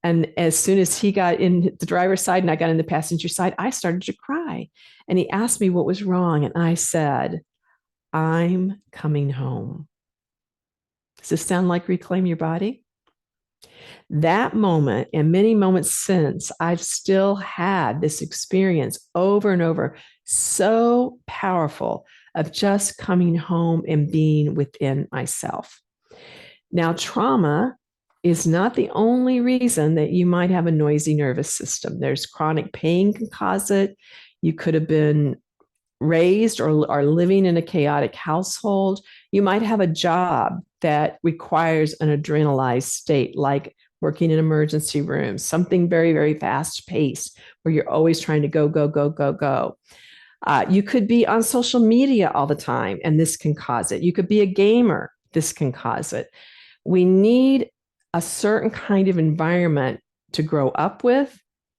And as soon as he got in the driver's side and I got in the passenger side, I started to cry. And he asked me what was wrong. And I said, I'm coming home. Does this sound like Reclaim Your Body? That moment and many moments since, I've still had this experience over and over, so powerful, of just coming home and being within myself. Now, trauma is not the only reason that you might have a noisy nervous system. There's chronic pain can cause it. You could have been raised or are living in a chaotic household. You might have a job that requires an adrenalized state, like working in emergency rooms, something very, very fast paced where you're always trying to go, go, go, go, go. You could be on social media all the time, and this can cause it. You could be a gamer. This can cause it. We need a certain kind of environment to grow up with,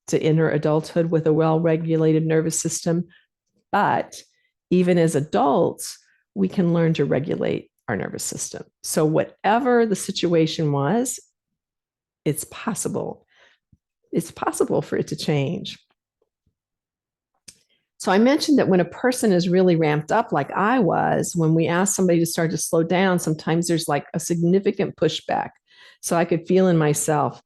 to enter adulthood with a well-regulated nervous system. But even as adults, we can learn to regulate our nervous system. So whatever the situation was, it's possible. It's possible for it to change. So I mentioned that when a person is really ramped up, like I was, when we ask somebody to start to slow down, sometimes there's like a significant pushback. So I could feel in myself,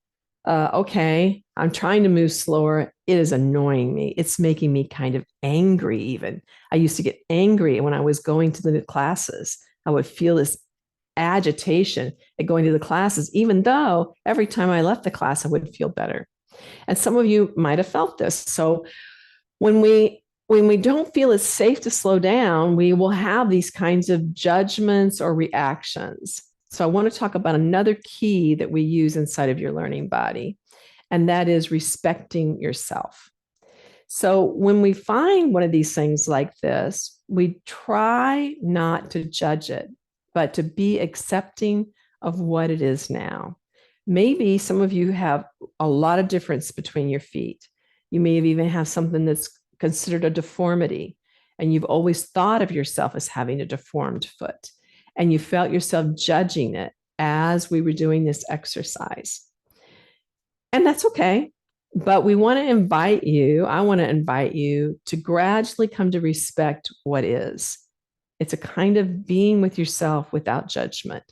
okay, I'm trying to move slower. It is annoying me. It's making me kind of angry even. I used to get angry when I was going to the classes. I would feel this agitation at going to the classes, even though every time I left the class, I would feel better. And some of you might have felt this. So when we don't feel it's safe to slow down, we will have these kinds of judgments or reactions. So I want to talk about another key that we use inside of your learning body, and that is respecting yourself. So when we find one of these things like this, we try not to judge it, but to be accepting of what it is now. Maybe some of you have a lot of difference between your feet. You may even have something that's considered a deformity, and you've always thought of yourself as having a deformed foot, and you felt yourself judging it as we were doing this exercise. And that's okay. But we want to invite you, I want to invite you to gradually come to respect what is. It's a kind of being with yourself without judgment.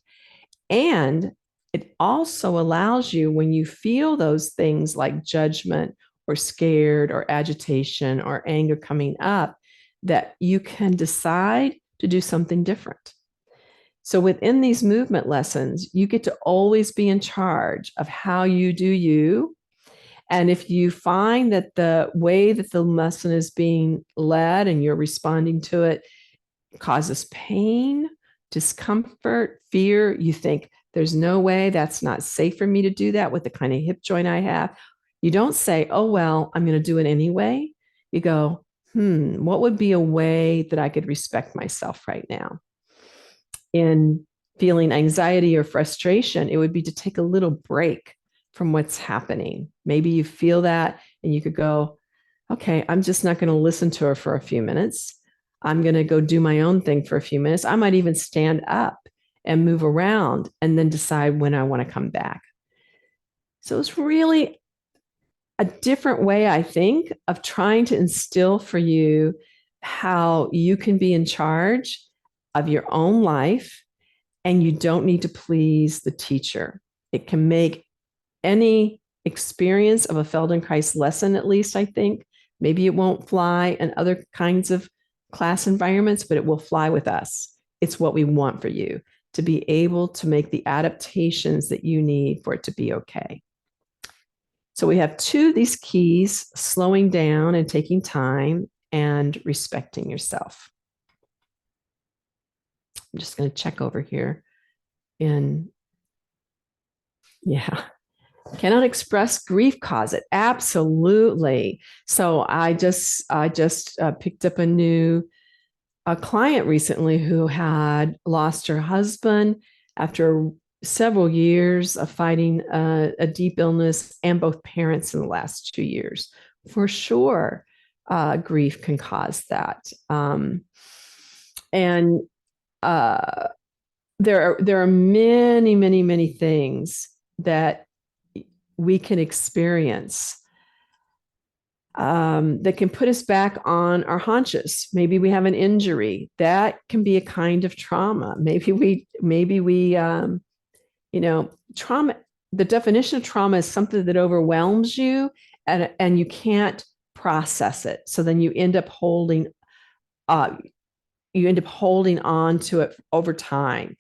And it also allows you, when you feel those things like judgment or scared or agitation or anger coming up, that you can decide to do something different. So within these movement lessons, you get to always be in charge of how you do you. And if you find that the way that the lesson is being led and you're responding to it causes pain, discomfort, fear, you think, there's no way, that's not safe for me to do that with the kind of hip joint I have. You don't say, oh, well, I'm going to do it anyway. You go, what would be a way that I could respect myself right now? In feeling anxiety or frustration, it would be to take a little break from what's happening. Maybe you feel that and you could go, okay, I'm just not going to listen to her for a few minutes. I'm going to go do my own thing for a few minutes. I might even stand up and move around and then decide when I want to come back. So it's really a different way, I think, of trying to instill for you how you can be in charge of your own life, and you don't need to please the teacher. It can make any experience of a Feldenkrais lesson, at least, I think. Maybe it won't fly in other kinds of class environments, but it will fly with us. It's what we want for you, to be able to make the adaptations that you need for it to be okay. So we have two of these keys: slowing down and taking time, and respecting yourself. I'm just going to check over here. Cannot express grief cause it? Absolutely. So I just picked up a new client recently who had lost her husband after several years of fighting a deep illness, and both parents in the last 2 years. For sure, grief can cause that. There are many, many, many things that we can experience that can put us back on our haunches. Maybe we have an injury that can be a kind of trauma. Maybe we trauma. The definition of trauma is something that overwhelms you and you can't process it. So then you end up holding on to it over time.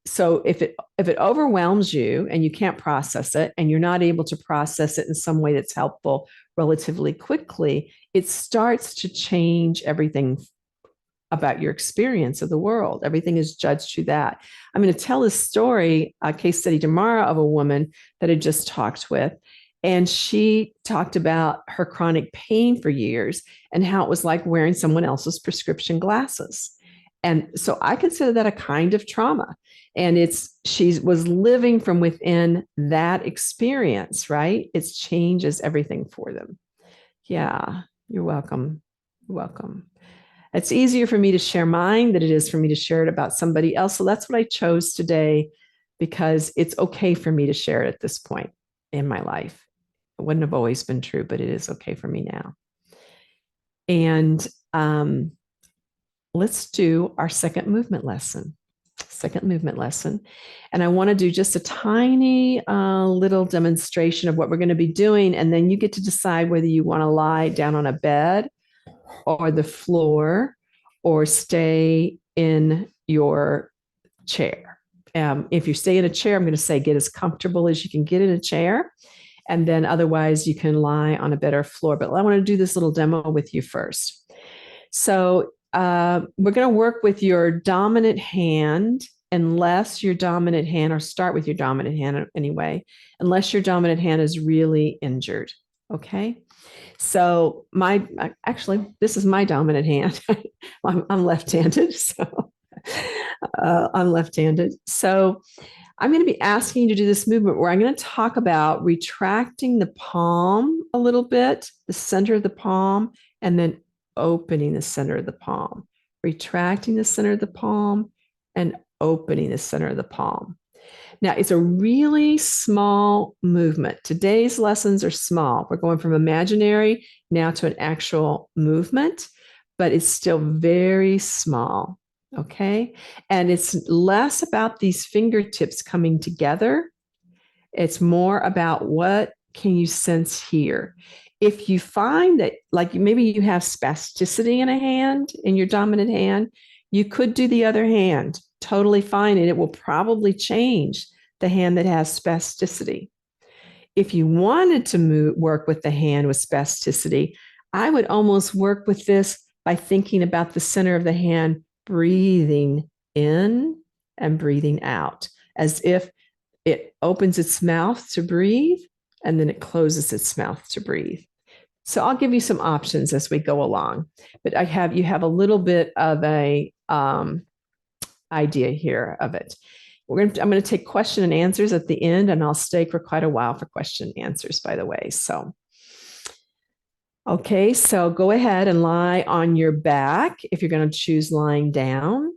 So if it overwhelms you and you can't process it, and you're not able to process it in some way that's helpful relatively quickly, it starts to change everything about your experience of the world. Everything is judged through that. I'm going to tell a story, a case study tomorrow of a woman that I just talked with. And she talked about her chronic pain for years and how it was like wearing someone else's prescription glasses. And so I consider that a kind of trauma. And she was living from within that experience, right? It changes everything for them. Yeah, you're welcome. You're welcome. It's easier for me to share mine than it is for me to share it about somebody else. So that's what I chose today, because it's okay for me to share it at this point in my life. It wouldn't have always been true, but it is okay for me now. And let's do our second movement lesson. And I want to do just a tiny little demonstration of what we're going to be doing. And then you get to decide whether you want to lie down on a bed or the floor or stay in your chair. If you stay in a chair, I'm going to say get as comfortable as you can get in a chair. And then otherwise you can lie on a bed or floor. But I want to do this little demo with you first. So we're going to work with your dominant hand, unless your dominant hand, or start with your dominant hand anyway, unless your dominant hand is really injured. Okay. So this is my dominant hand. I'm left-handed. So I'm left-handed. So I'm going to be asking you to do this movement where I'm going to talk about retracting the palm a little bit, the center of the palm, and then opening the center of the palm, retracting the center of the palm and opening the center of the palm. Now, it's a really small movement. Today's lessons are small. We're going from imaginary now to an actual movement, but it's still very small. Okay. And it's less about these fingertips coming together. It's more about what can you sense here. If you find that, like maybe you have spasticity in a hand, in your dominant hand, you could do the other hand totally fine, and it will probably change the hand that has spasticity. If you wanted to work with the hand with spasticity, I would almost work with this by thinking about the center of the hand breathing in and breathing out, as if it opens its mouth to breathe and then it closes its mouth to breathe. So I'll give you some options as we go along, but you have a little bit of a idea here of it. I'm going to take question and answers at the end, and I'll stay for quite a while for question and answers, by the way. So, okay, so go ahead and lie on your back if you're going to choose lying down,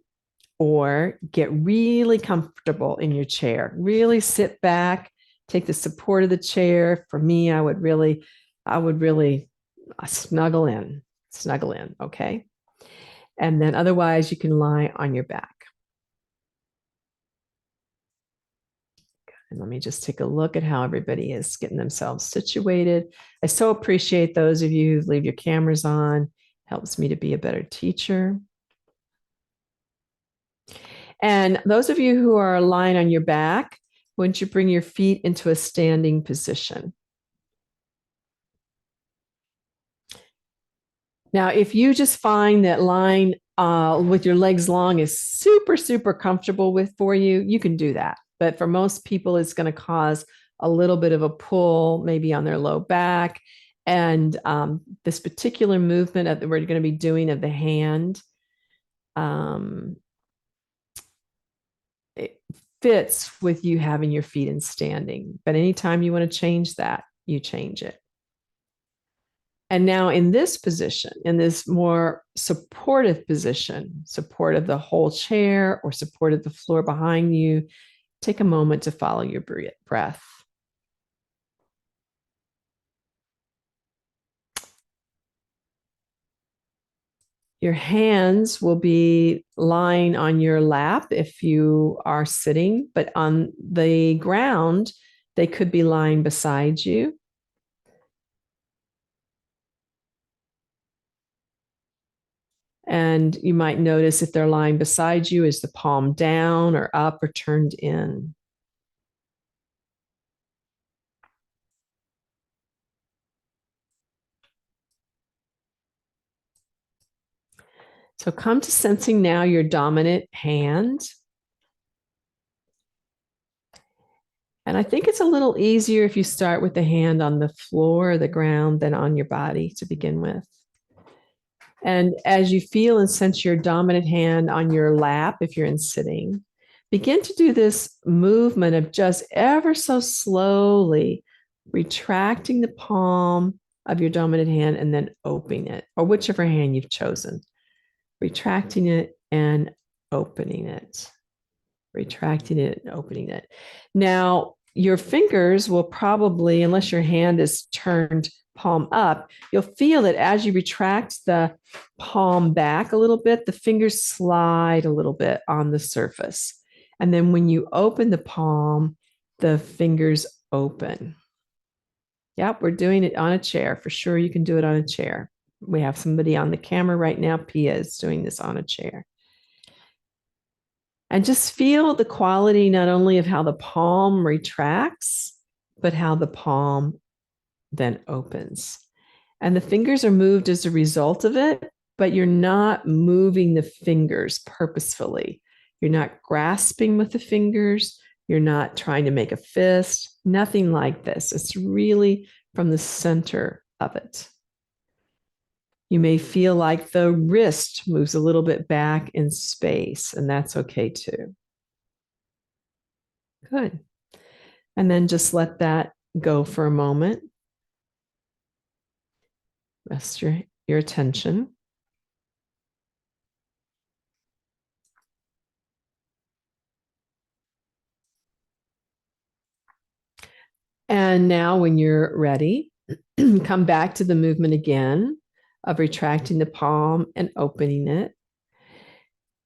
or get really comfortable in your chair. Really sit back, take the support of the chair. For me, I would really snuggle in, okay? And then otherwise you can lie on your back. And let me just take a look at how everybody is getting themselves situated. I so appreciate those of you who leave your cameras on. Helps me to be a better teacher. And those of you who are lying on your back, wouldn't you bring your feet into a standing position? Now, if you just find that lying with your legs long is super, super comfortable for you, you can do that. But for most people, it's going to cause a little bit of a pull, maybe on their low back. And this particular movement that we're going to be doing of the hand, it fits with you having your feet in standing. But anytime you want to change that, you change it. And now in this position, in this more supportive position, support of the whole chair or support of the floor behind you, take a moment to follow your breath. Your hands will be lying on your lap if you are sitting, but on the ground, they could be lying beside you. And you might notice if they're lying beside you, is the palm down or up or turned in? So come to sensing now your dominant hand. And I think it's a little easier if you start with the hand on the floor or the ground than on your body to begin with. And as you feel and sense your dominant hand on your lap, if you're in sitting, begin to do this movement of just ever so slowly retracting the palm of your dominant hand and then opening it, or whichever hand you've chosen. Retracting it and opening it. Retracting it and opening it. Now, your fingers will probably, unless your hand is turned palm up, you'll feel that as you retract the palm back a little bit, the fingers slide a little bit on the surface. And then when you open the palm, the fingers open. Yep, we're doing it on a chair. For sure, you can do it on a chair. We have somebody on the camera right now. Pia is doing this on a chair. And just feel the quality not only of how the palm retracts, but how the palm then opens. And the fingers are moved as a result of it, but you're not moving the fingers purposefully. You're not grasping with the fingers. You're not trying to make a fist, nothing like this. It's really from the center of it. You may feel like the wrist moves a little bit back in space, and that's okay too. Good. And then just let that go for a moment. Rest your attention. And now when you're ready, come back to the movement again of retracting the palm and opening it.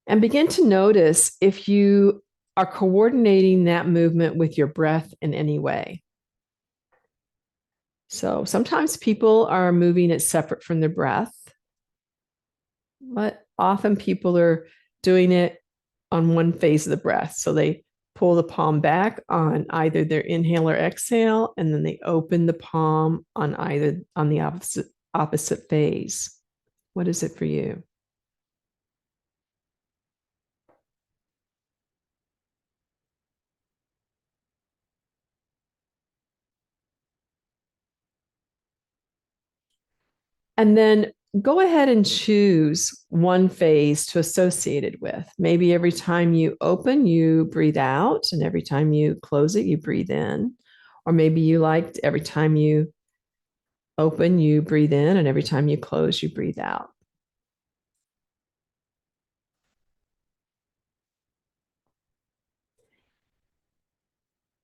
And begin to notice if you are coordinating that movement with your breath in any way. So sometimes people are moving it separate from their breath, but often people are doing it on one phase of the breath. So they pull the palm back on either their inhale or exhale, and then they open the palm on the opposite phase. What is it for you? And then go ahead and choose one phase to associate it with. Maybe every time you open, you breathe out, and every time you close it, you breathe in. Or maybe you liked every time you open, you breathe in, and every time you close, you breathe out.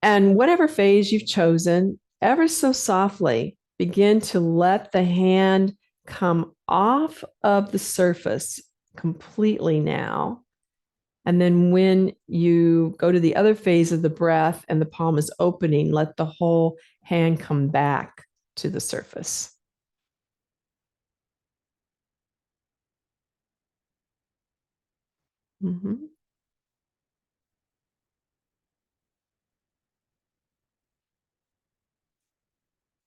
And whatever phase you've chosen, ever so softly, begin to let the hand come off of the surface completely now. And then when you go to the other phase of the breath and the palm is opening, let the whole hand come back to the surface. Mm-hmm.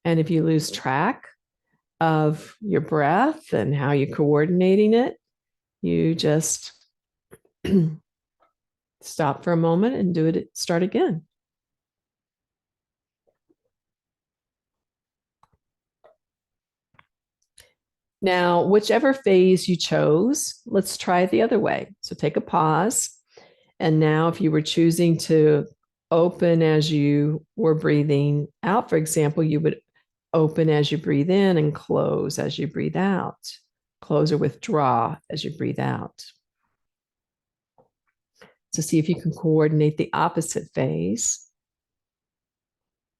And if you lose track of your breath and how you're coordinating it, you just stop for a moment and start again. Now, whichever phase you chose, let's try it the other way. So take a pause. And now, if you were choosing to open as you were breathing out, for example, you would open as you breathe in and close as you breathe out. Close or withdraw as you breathe out. To see if you can coordinate the opposite phase.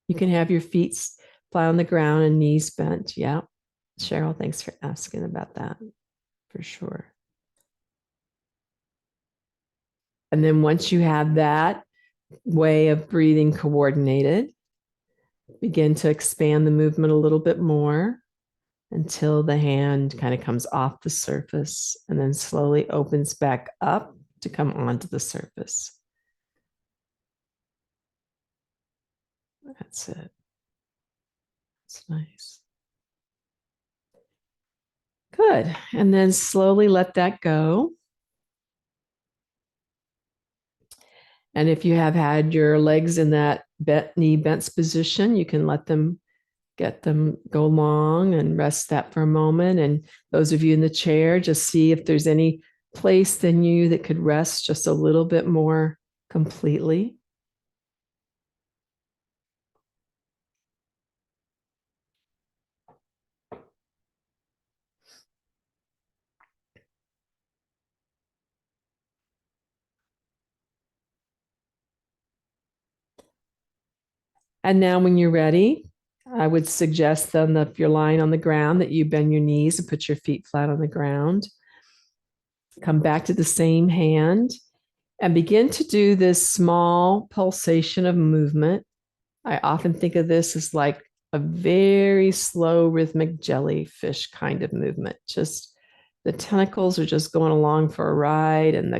You can have your feet flat on the ground and knees bent. Yeah. Cheryl, thanks for asking about that, for sure. And then once you have that way of breathing coordinated, begin to expand the movement a little bit more until the hand kind of comes off the surface and then slowly opens back up to come onto the surface. That's it. That's nice. Good. And then slowly let that go. And if you have had your legs in that knee bent position, you can get them go long and rest that for a moment. And those of you in the chair, just see if there's any place in you that could rest just a little bit more completely. And now when you're ready, I would suggest then that if you're lying on the ground, that you bend your knees and put your feet flat on the ground. Come back to the same hand and begin to do this small pulsation of movement. I often think of this as like a very slow rhythmic jellyfish kind of movement. Just the tentacles are just going along for a ride, and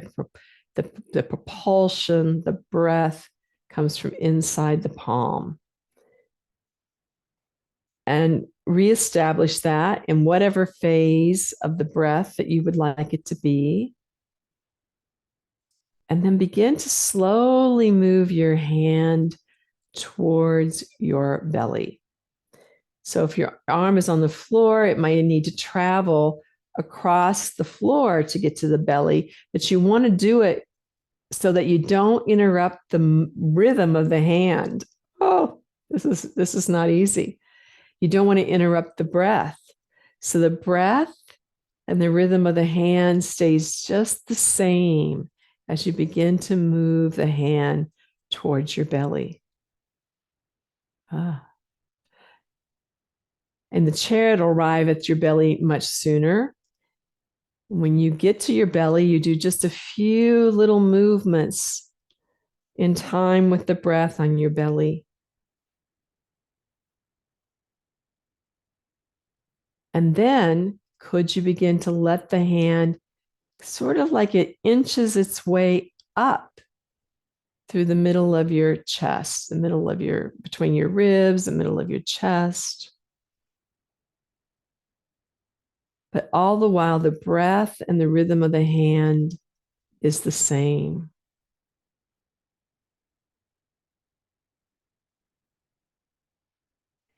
the propulsion, the breath comes from inside the palm. And reestablish that in whatever phase of the breath that you would like it to be. And then begin to slowly move your hand towards your belly. So if your arm is on the floor, it might need to travel across the floor to get to the belly, but you want to do it so that you don't interrupt the rhythm of the hand. Oh, this is not easy. You don't want to interrupt the breath. So the breath and the rhythm of the hand stays just the same as you begin to move the hand towards your belly. In the chair, it'll arrive at your belly much sooner. When you get to your belly, you do just a few little movements in time with the breath on your belly. And then could you begin to let the hand sort of like it inches its way up through the middle of your chest, the middle of between your ribs, the middle of your chest. But all the while, the breath and the rhythm of the hand is the same.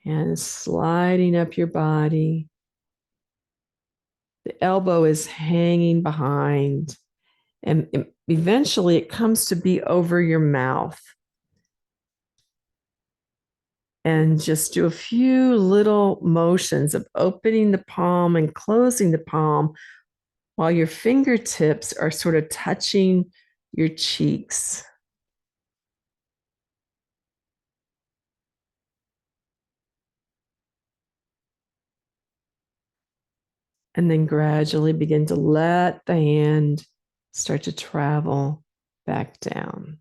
And sliding up your body. The elbow is hanging behind. And eventually it comes to be over your mouth. And just do a few little motions of opening the palm and closing the palm while your fingertips are sort of touching your cheeks. And then gradually begin to let the hand start to travel back down.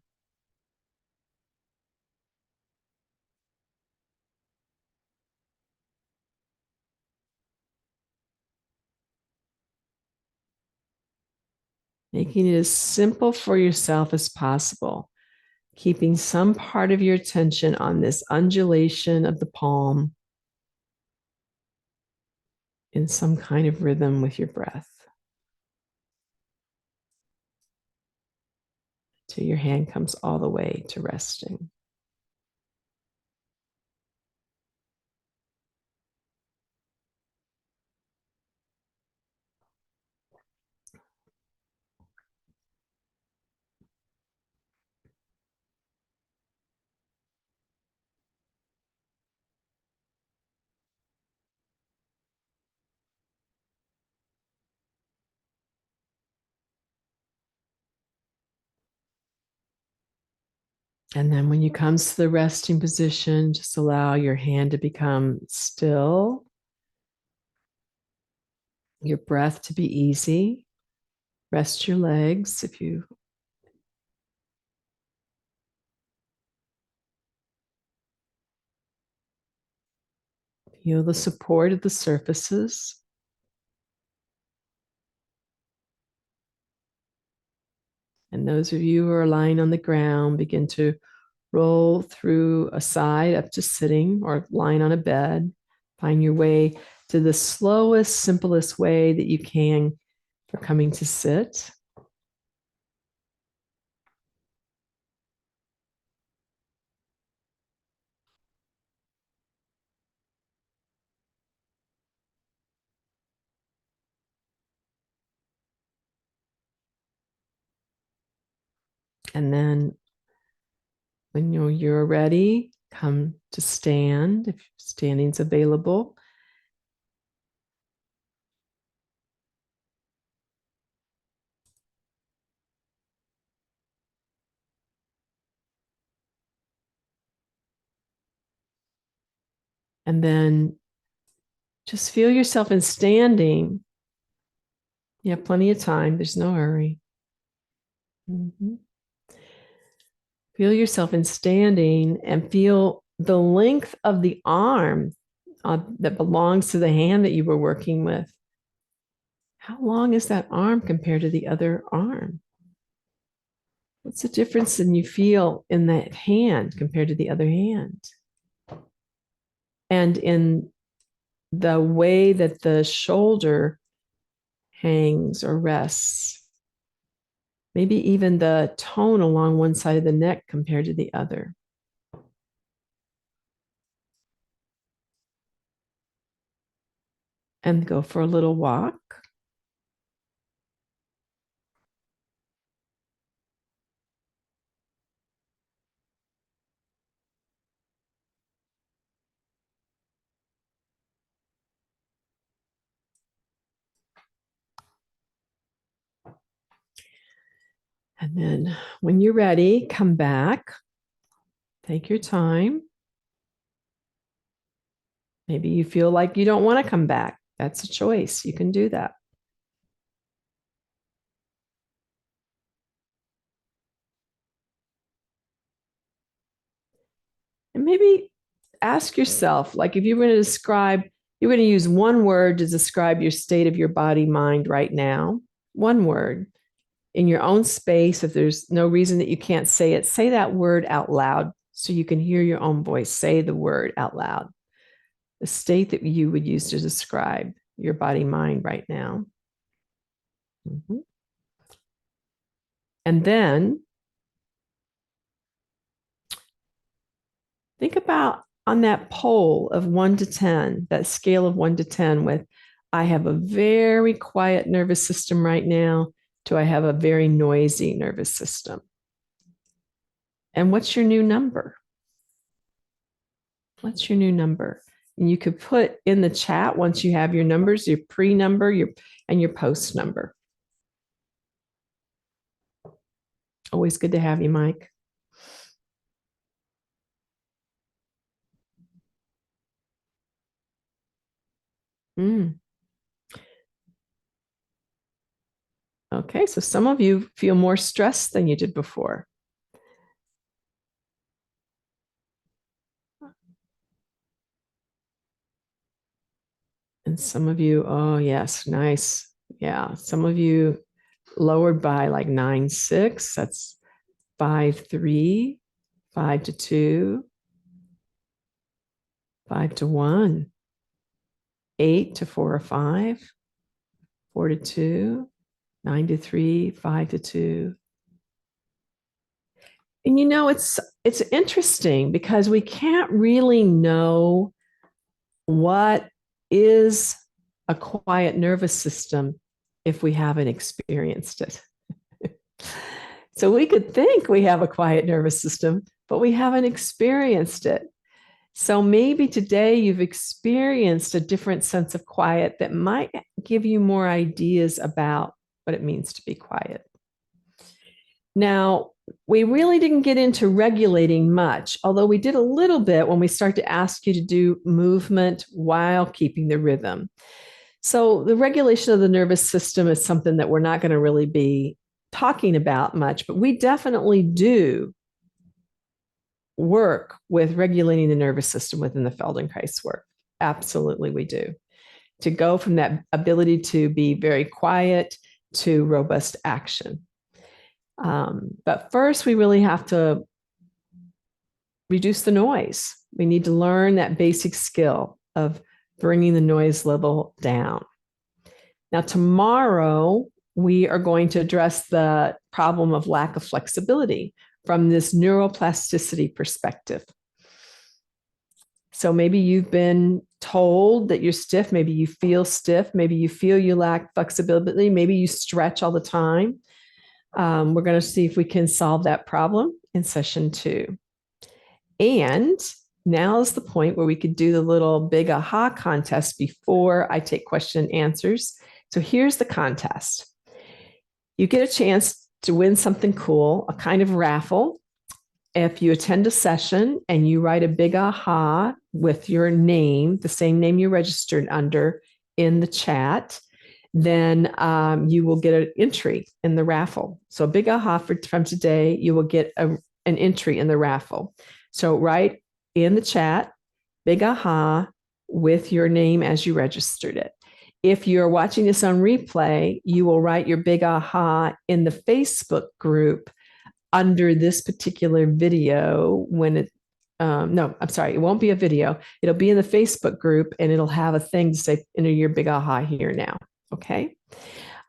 Making it as simple for yourself as possible, keeping some part of your attention on this undulation of the palm in some kind of rhythm with your breath. Till your hand comes all the way to resting. And then when you come to the resting position, just allow your hand to become still, your breath to be easy. Rest your legs if you feel the support of the surfaces. And those of you who are lying on the ground, begin to roll through a side up to sitting or lying on a bed. Find your way to the slowest, simplest way that you can for coming to sit. And then when you're ready, come to stand if standing's available. And then just feel yourself in standing. You have plenty of time. There's no hurry. Feel yourself in standing and feel the length of the arm that belongs to the hand that you were working with. How long is that arm compared to the other arm? What's the difference in you feel in that hand compared to the other hand? And in the way that the shoulder hangs or rests. Maybe even the tone along one side of the neck compared to the other. And go for a little walk. And then when you're ready, come back. Take your time. Maybe you feel like you don't want to come back. That's a choice. You can do that. And maybe ask yourself, like if you were going to you're going to use one word to describe your state of your body, mind right now. One word in your own space. If there's no reason that you can't say it, say that word out loud so you can hear your own voice. Say the word out loud. The state that you would use to describe your body, mind right now. And then think about on that poll of 1 to 10, that scale of 1 to 10 with, I have a very quiet nervous system right now, to I have a very noisy nervous system. And what's your new number? What's your new number? And you could put in the chat once you have your numbers, your pre-number, and your post number. Always good to have you, Mike. Okay, so some of you feel more stressed than you did before. And some of you, oh yes, nice. Yeah, some of you lowered by like 9-6. That's 5-3, 5-2, 5-1, 8-4 or 5, 4-2, 9-3, 5-2. And you know, it's interesting because we can't really know what is a quiet nervous system if we haven't experienced it. So we could think we have a quiet nervous system, but we haven't experienced it. So maybe today you've experienced a different sense of quiet that might give you more ideas about what it means to be quiet. Now, we really didn't get into regulating much, although we did a little bit when we start to ask you to do movement while keeping the rhythm. So the regulation of the nervous system is something that we're not going to really be talking about much, but we definitely do work with regulating the nervous system within the Feldenkrais work. Absolutely, we do. To go from that ability to be very quiet to robust action. But first, we really have to reduce the noise. We need to learn that basic skill of bringing the noise level down. Now, tomorrow, we are going to address the problem of lack of flexibility from this neuroplasticity perspective. So maybe you've been told that you're stiff. Maybe you feel stiff. Maybe you feel you lack flexibility. Maybe you stretch all the time. We're going to see if we can solve that problem in session 2. And now is the point where we could do the little big aha contest before I take question and answers. So here's the contest. You get a chance to win something cool, a kind of raffle. If you attend a session and you write a big aha with your name, the same name you registered under in the chat, then you will get an entry in the raffle. So a big aha from today, you will get an entry in the raffle. So write in the chat, big aha with your name as you registered it. If you're watching this on replay, you will write your big aha in the Facebook group under this particular video when it, no, I'm sorry, it won't be a video. It'll be in the Facebook group and it'll have a thing to say, enter your big aha here now, okay?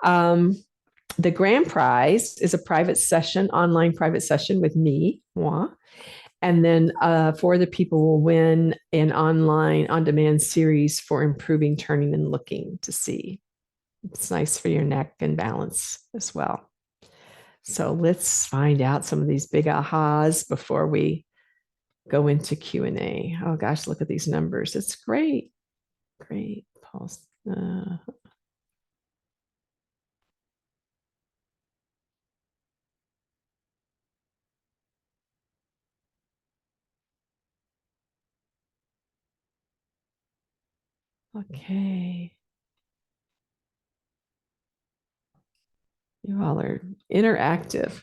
The grand prize is a private session, online private session with me, moi. And then 4 other people will win an online on-demand series for improving turning and looking to see. It's nice for your neck and balance as well. So let's find out some of these big ahas before we go into Q&A. Oh gosh, look at these numbers. It's great. Great. Pulse. Okay. You all are interactive.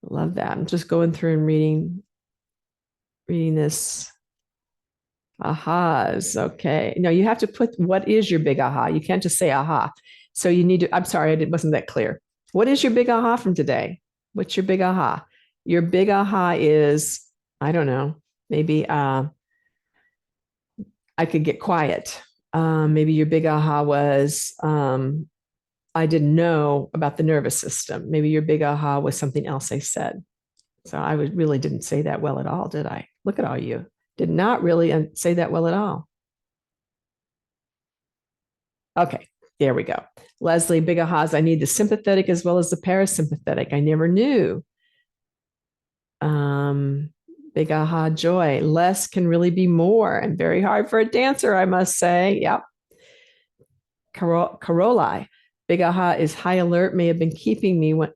Love that. I'm just going through and reading this. Ahas. Okay. No, you have to put what is your big aha. You can't just say aha. So you need to, I'm sorry, it wasn't that clear. What is your big aha from today? What's your big aha? Your big aha is, I don't know, maybe I could get quiet. Maybe your big aha was I didn't know about the nervous system. Maybe your big aha was something else I said. So I really didn't say that well at all, did I? Look at all you. Did not really say that well at all. Okay, there we go. Leslie, big ahas. I need the sympathetic as well as the parasympathetic. I never knew. Big aha, joy. Less can really be more, and very hard for a dancer, I must say. Yep. Caroli, big aha is high alert. May have been keeping me what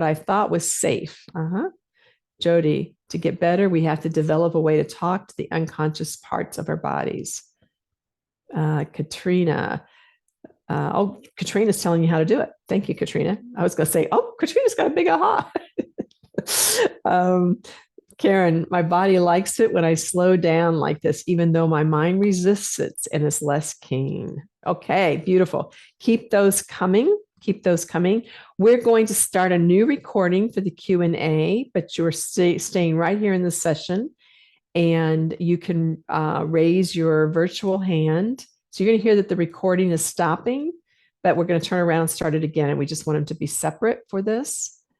I thought was safe. Jody, to get better, we have to develop a way to talk to the unconscious parts of our bodies. Katrina. Katrina's telling you how to do it. Thank you, Katrina. I was going to say, oh, Katrina's got a big aha. Karen, my body likes it when I slow down like this, even though my mind resists it and is less keen. Okay, beautiful. Keep those coming. Keep those coming. We're going to start a new recording for the Q&A, but you're staying right here in the session, and you can raise your virtual hand. So you're going to hear that the recording is stopping, but we're going to turn around and start it again, and we just want them to be separate for this.